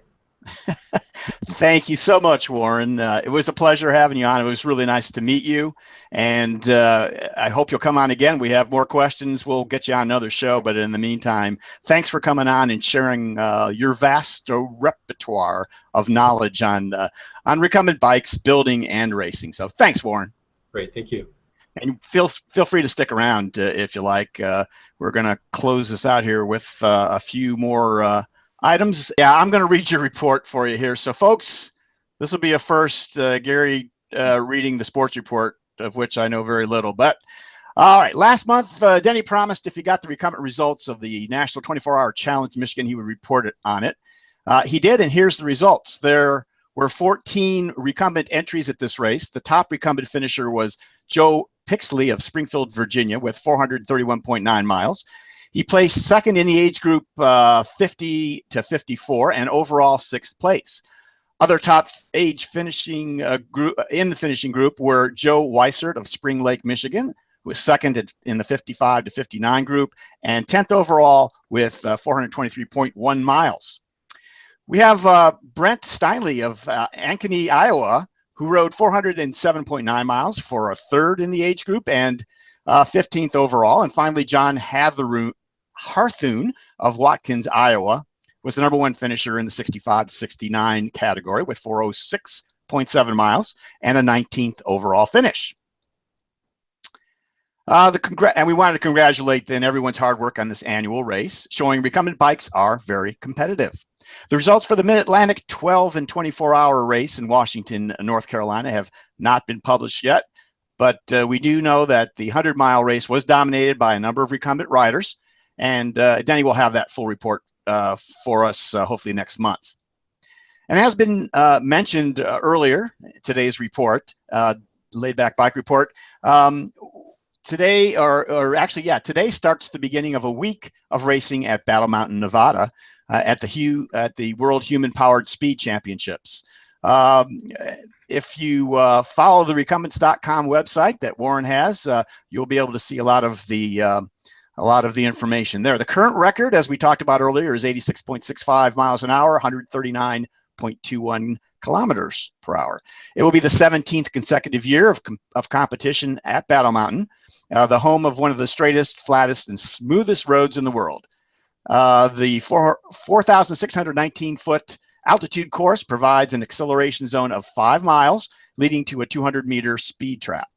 Thank you so much, Warren. It was a pleasure having you on. It was really nice to meet you, and I hope you'll come on again. We have more questions. We'll get you on another show, but in the meantime, thanks for coming on and sharing your vast repertoire of knowledge on recumbent bikes, building, and racing. So thanks, Warren. Great, thank you. And feel free to stick around if you like. We're going to close this out here with a few more items. Yeah, I'm going to read your report for you here. So, folks, this will be a first, Gary reading the sports report, of which I know very little. But, all right, last month, Denny promised if he got the recumbent results of the National 24-Hour Challenge in Michigan, he would report it on it. He did, and here's the results. There were 14 recumbent entries at this race. The top recumbent finisher was Joe Pixley of Springfield, Virginia, with 431.9 miles. He placed second in the age group 50 to 54 and overall sixth place. Other top age finishing group in the finishing group were Joe Weissert of Spring Lake, Michigan, who was second in the 55 to 59 group and 10th overall with 423.1 miles. We have Brent Steinley of Ankeny, Iowa, who rode 407.9 miles for a third in the age group and 15th overall. And finally, John Harthoon of Watkins, Iowa, was the #1 finisher in the 65 to 69 category with 406.7 miles and a 19th overall finish. And we wanted to congratulate then everyone's hard work on this annual race, showing recumbent bikes are very competitive. The results for the Mid-Atlantic 12 and 24-hour race in Washington, North Carolina have not been published yet, but we do know that the 100-mile race was dominated by a number of recumbent riders, and Denny will have that full report for us hopefully next month. And as been mentioned earlier, today's report, Laidback Bike Report, today, today starts the beginning of a week of racing at Battle Mountain, Nevada, at the World Human Powered Speed Championships. If you follow the recumbents.com website that Warren has, you'll be able to see a lot of the information there. The current record, as we talked about earlier, is 86.65 miles an hour, 139.21 kilometers per hour. It will be the 17th consecutive year of competition at Battle Mountain, the home of one of the straightest, flattest, and smoothest roads in the world. The 4,619-foot altitude course provides an acceleration zone of 5 miles, leading to a 200-meter speed trap.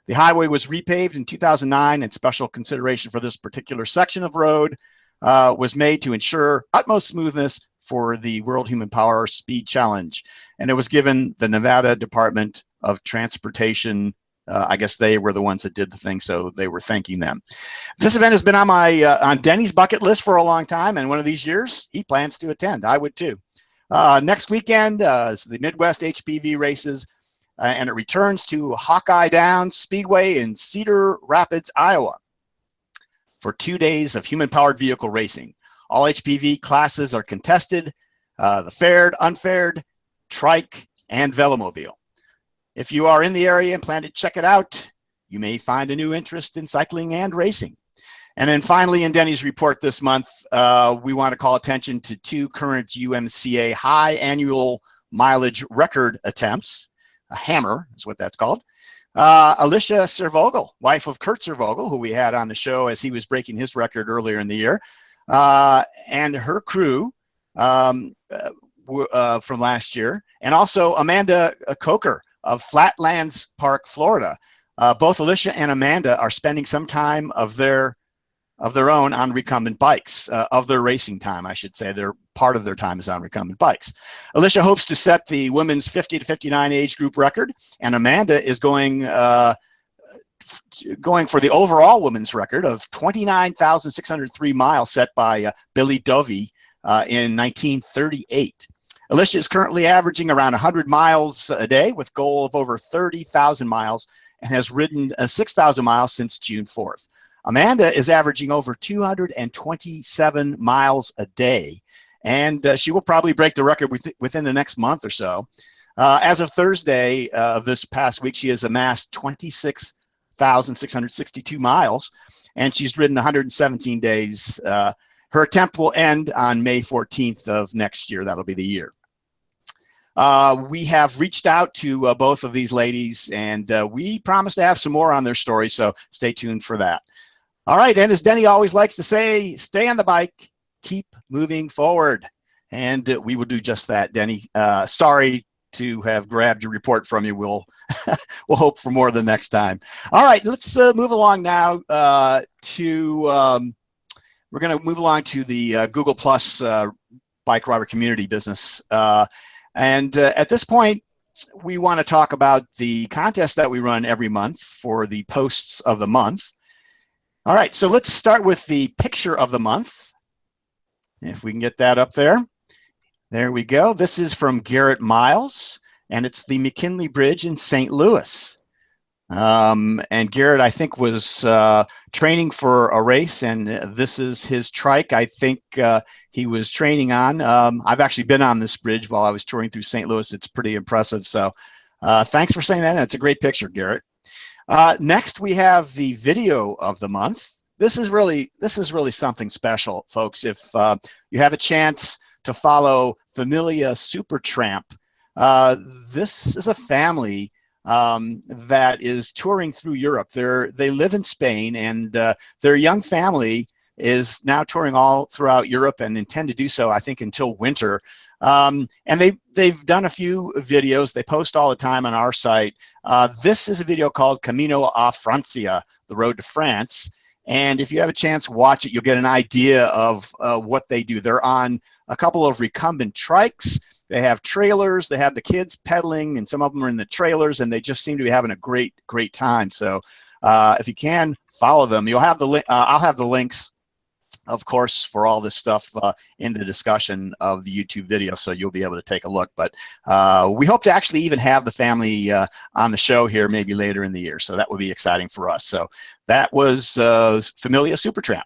The highway was repaved in 2009, and special consideration for this particular section of road was made to ensure utmost smoothness for the World Human Power Speed Challenge. And it was given the Nevada Department of Transportation. I guess they were the ones that did the thing, so they were thanking them. This event has been on my on Denny's bucket list for a long time, and one of these years he plans to attend. I would too. Next weekend is the Midwest HPV races, and it returns to Hawkeye Downs Speedway in Cedar Rapids, Iowa, for 2 days of human-powered vehicle racing. All HPV classes are contested: the faired, unfaired, trike, and velomobile. If you are in the area and plan to check it out, you may find a new interest in cycling and racing. And then finally, in Denny's report this month, we want to call attention to 2 current UMCA high annual mileage record attempts. A hammer is what that's called. Alicia Servogel, wife of Kurt Servogel, who we had on the show as he was breaking his record earlier in the year, and her crew from last year, and also Amanda Coker, Flatlands Park, Florida. Both Alicia and Amanda are spending some time of their own on recumbent bikes, of their racing time, I should say. Their part of their time is on recumbent bikes. Alicia hopes to set the women's 50 to 59 age group record, and Amanda is going for the overall women's record of 29,603 miles set by Billy Dovey in 1938. Alicia is currently averaging around 100 miles a day with a goal of over 30,000 miles and has ridden 6,000 miles since June 4th. Amanda is averaging over 227 miles a day, and she will probably break the record within the next month or so. As of Thursday of this past week, she has amassed 26,662 miles, and she's ridden 117 days. Her attempt will end on May 14th of next year. That'll be the year. We have reached out to both of these ladies, and we promise to have some more on their story, so stay tuned for that. All right, and as Denny always likes to say, stay on the bike, keep moving forward. And we will do just that, Denny. Sorry to have grabbed your report from you. We'll hope for more the next time. All right, let's move along now we're going to move along to the Google Plus bike rider community business. And at this point, we want to talk about the contest that we run every month for the posts of the month. All right, so let's start with the picture of the month. If we can get that up there. There we go. This is from Garrett Miles, and it's the McKinley Bridge in St. Louis. And Garrett, I think, was training for a race, and this is his trike. I think he was training on. I've actually been on this bridge while I was touring through St. Louis. It's pretty impressive. So thanks for saying that. It's a great picture, Garrett. Next, we have the video of the month. This is really something special, folks. If you have a chance to follow Familia Supertramp, this is a family that is touring through Europe. They live in Spain, and their young family is now touring all throughout Europe and intend to do so, I think, until winter. And they've done a few videos. They post all the time on our site. This is a video called Camino a Francia, the road to France. And if you have a chance, watch it. You'll get an idea of what they do. They're on a couple of recumbent trikes. They have trailers. They have the kids pedaling, and some of them are in the trailers, and they just seem to be having a great time. So if you can, follow them. You'll have the I'll have the links, of course, for all this stuff in the discussion of the YouTube video, so you'll be able to take a look. But we hope to actually even have the family on the show here maybe later in the year, so that would be exciting for us. So that was Familia Supertramp.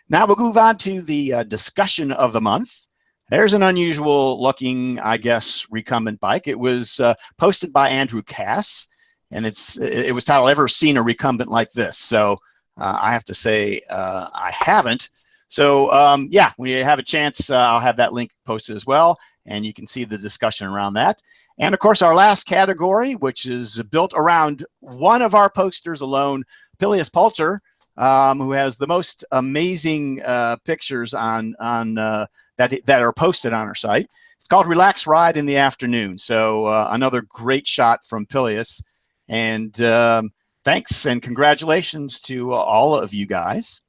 Now we'll move on to the discussion of the month. There's an unusual looking, I guess, recumbent bike. It was posted by Andrew Cass, and it was titled, "Ever Seen a Recumbent Like This?" So I have to say I haven't. So yeah, when you have a chance, I'll have that link posted as well, and you can see the discussion around that. And of course, our last category, which is built around one of our posters alone, Pilius Pulcher, who has the most amazing pictures on that are posted on our site. It's called Relax Ride in the Afternoon. So another great shot from Pilius. And thanks and congratulations to all of you guys.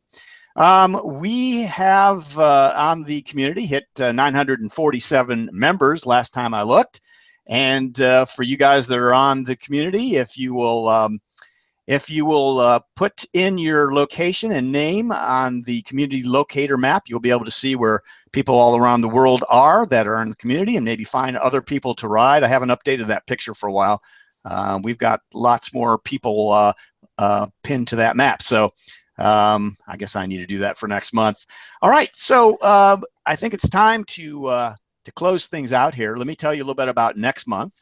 We have on the community hit 947 members last time I looked. And for you guys that are on the community, if you will put in your location and name on the community locator map, you'll be able to see where people all around the world are that are in the community, and maybe find other people to ride. I haven't updated that picture for a while. We've got lots more people pinned to that map. So I guess I need to do that for next month. All right, so I think it's time to close things out here. Let me tell you a little bit about next month.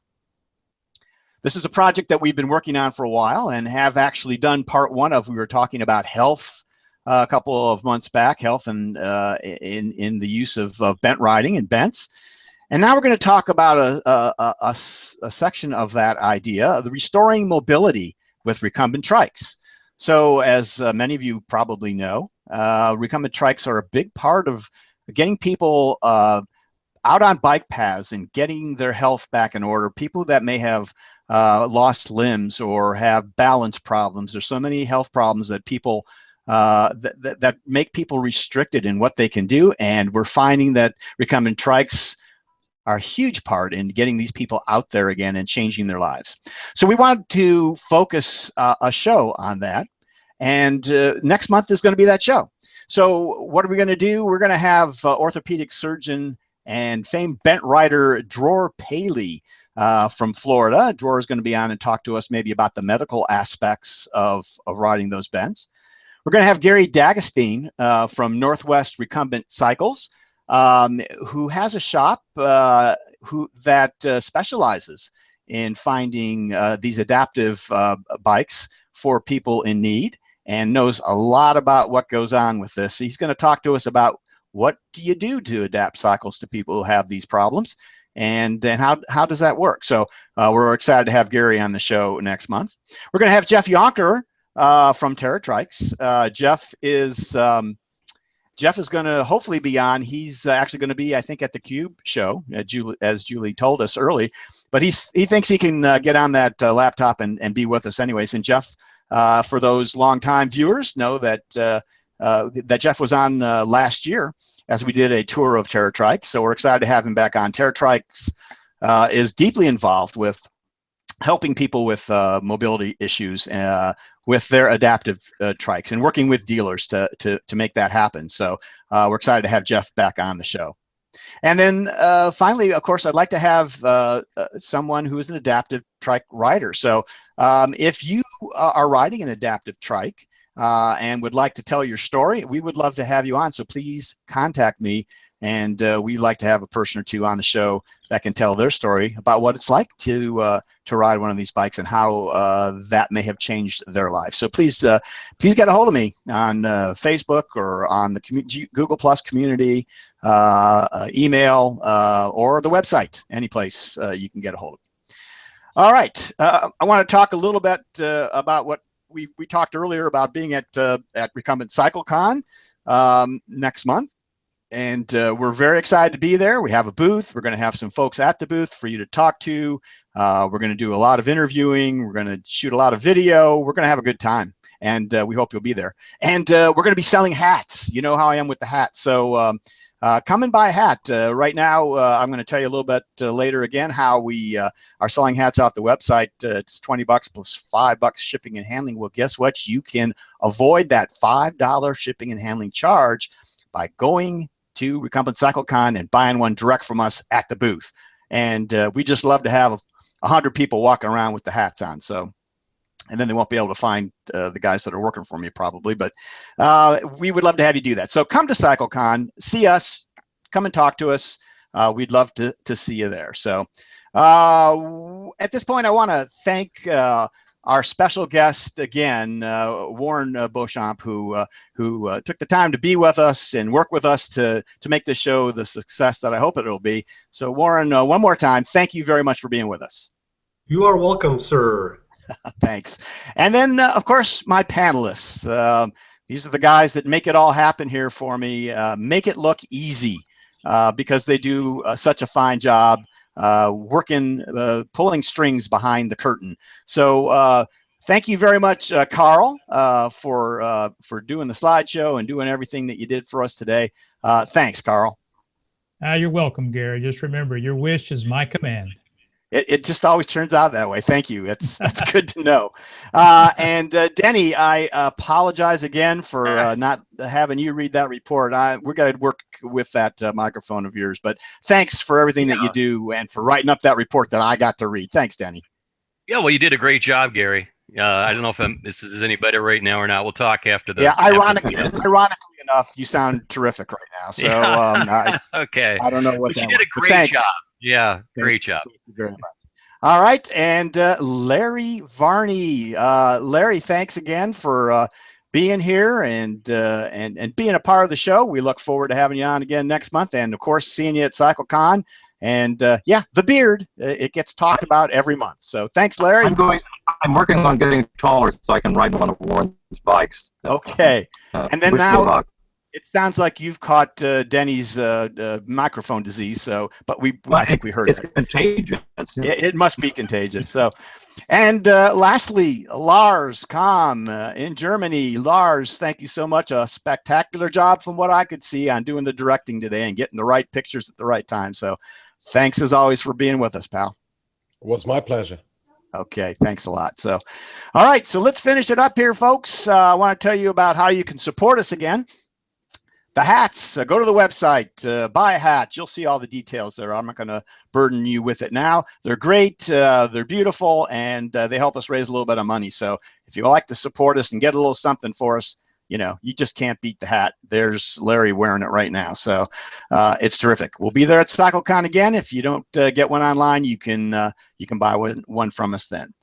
This is a project that we've been working on for a while and have actually done part one of. We were talking about health a couple of months back, health and in the use of bent riding and bents. And now we're going to talk about a section of that idea, the restoring mobility with recumbent trikes. So as many of you probably know, recumbent trikes are a big part of getting people out on bike paths and getting their health back in order. People that may have lost limbs or have balance problems. There's so many health problems that people that make people restricted in what they can do, and we're finding that recumbent trikes are a huge part in getting these people out there again and changing their lives. So we wanted to focus a show on that, and next month is going to be that show. So what are we going to do? We're going to have orthopedic surgeon and famed bent rider Dror Paley from Florida. Dror is going to be on and talk to us maybe about the medical aspects of riding those bents. We're going to have Gary D'Agostine from Northwest Recumbent Cycles, who has a shop that specializes in finding these adaptive bikes for people in need, and knows a lot about what goes on with this. He's going to talk to us about what do you do to adapt cycles to people who have these problems, and then how does that work? So we're excited to have Gary on the show next month. We're going to have Jeff Yonker from Terra Trikes. Jeff is going to hopefully be on. He's actually going to be, I think, at the Cube show, as Julie told us early. But he thinks he can get on that laptop and be with us anyways. And Jeff, for those longtime viewers, know that that Jeff was on last year as we did a tour of Terra Trikes. So we're excited to have him back on. Terra Trikes is deeply involved with helping people with mobility issues with their adaptive trikes, and working with dealers to make that happen. So we're excited to have Jeff back on the show. And then finally, of course, I'd like to have someone who is an adaptive trike rider. So if you are riding an adaptive trike and would like to tell your story, we would love to have you on. So please contact me, and we'd like to have a person or two on the show that can tell their story about what it's like to ride one of these bikes and how that may have changed their life. So please get a hold of me on Facebook or on the Google Plus community, email, or the website, any place you can get a hold of me. All right, I want to talk a little bit about what we talked earlier about being at Recumbent CycleCon next month. And we're very excited to be there. We have a booth. We're going to have some folks at the booth for you to talk to. We're going to do a lot of interviewing. We're going to shoot a lot of video. We're going to have a good time, and we hope you'll be there. And we're going to be selling hats. You know how I am with the hats. So come and buy a hat. Right now, I'm going to tell you a little bit later again how we are selling hats off the website. It's $20 plus $5 shipping and handling. Well, guess what? You can avoid that $5 shipping and handling charge by going to Recumbent CycleCon and buying one direct from us at the booth. And we just love to have 100 people walking around with the hats on. So, and then they won't be able to find the guys that are working for me probably, but we would love to have you do that. So come to CycleCon, see us, come and talk to us. We'd love to see you there. So at this point, I want to thank our special guest again, Warren Beauchamp, who took the time to be with us and work with us to make this show the success that I hope it will be. So Warren, one more time, thank you very much for being with us. You are welcome, sir. Thanks. And then, of course, my panelists. These are the guys that make it all happen here for me, make it look easy, because they do such a fine job working, pulling strings behind the curtain. So thank you very much, Carl, for doing the slideshow and doing everything that you did for us today. Thanks, Carl. You're welcome, Gary. Just remember, your wish is my command. It just always turns out that way. Thank you. That's good to know. And Denny, I apologize again for not having you read that report. We're going to work with that microphone of yours. But thanks for everything that you do and for writing up that report that I got to read. Thanks, Denny. Yeah, well, you did a great job, Gary. I don't know if this is any better right now or not. We'll talk after the. Yeah, ironically enough, you sound terrific right now. So yeah. Okay. I don't know what but that you did was, a great job. Yeah, great job. Thank you very much. All right, and Larry Varney. Larry, thanks again for being here and being a part of the show. We look forward to having you on again next month, and of course, seeing you at CycleCon. And yeah, the beard, it gets talked about every month. So thanks, Larry. I'm working on getting taller so I can ride one of Warren's bikes. Okay, and then now. It sounds like you've caught Denny's microphone disease. So, but I think we heard it's it. contagious. It must be contagious. So, and lastly, Lars Kamm in Germany. Lars, thank you so much. A spectacular job from what I could see on doing the directing today and getting the right pictures at the right time. So, thanks as always for being with us, pal. It was my pleasure. Okay, thanks a lot. So, all right, so let's finish it up here, folks. I want to tell you about how you can support us again. The hats, go to the website, buy a hat. You'll see all the details there. I'm not going to burden you with it now. They're great, they're beautiful, and they help us raise a little bit of money. So if you like to support us and get a little something for us, you know, you just can't beat the hat. There's Larry wearing it right now. So it's terrific. We'll be there at CycleCon again. If you don't get one online, you can buy one from us then.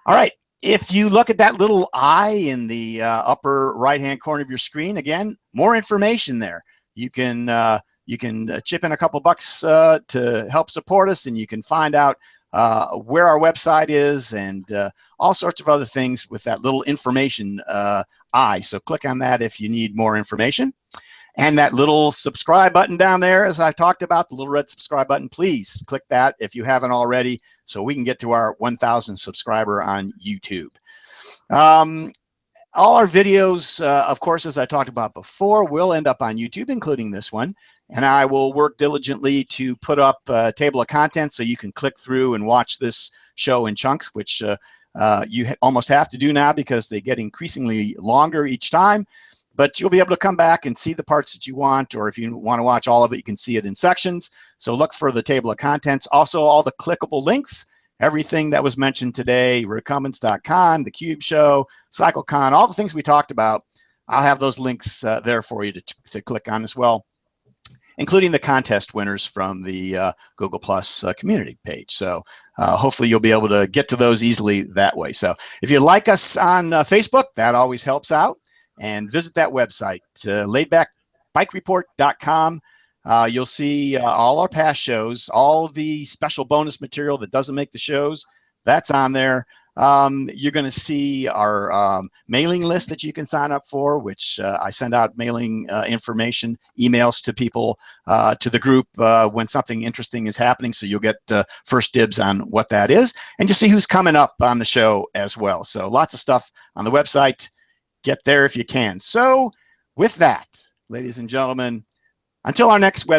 All right. If you look at that little eye in the upper right-hand corner of your screen, again, more information there. You can chip in a couple bucks to help support us, and you can find out where our website is and all sorts of other things with that little information eye. So click on that if you need more information. And that little subscribe button down there, as I talked about, the little red subscribe button, please click that if you haven't already, so we can get to our 1,000 subscriber on YouTube. All our videos, of course, as I talked about before, will end up on YouTube, including this one. And I will work diligently to put up a table of contents so you can click through and watch this show in chunks, which you almost have to do now because they get increasingly longer each time. But you'll be able to come back and see the parts that you want, or if you want to watch all of it, you can see it in sections. So look for the table of contents. Also, all the clickable links, everything that was mentioned today, recumbents.com, the Cube Show, CycleCon, all the things we talked about, I'll have those links there for you to click on as well, including the contest winners from the Google Plus community page. So hopefully you'll be able to get to those easily that way. So if you like us on Facebook, that always helps out. And visit that website, laidbackbikereport.com. You'll see all our past shows, all the special bonus material that doesn't make the shows. That's on there. You're going to see our mailing list that you can sign up for, which I send out mailing information, emails to people, to the group when something interesting is happening. So you'll get first dibs on what that is. And you'll see who's coming up on the show as well. So lots of stuff on the website. Get there if you can. So with that, ladies and gentlemen, until our next web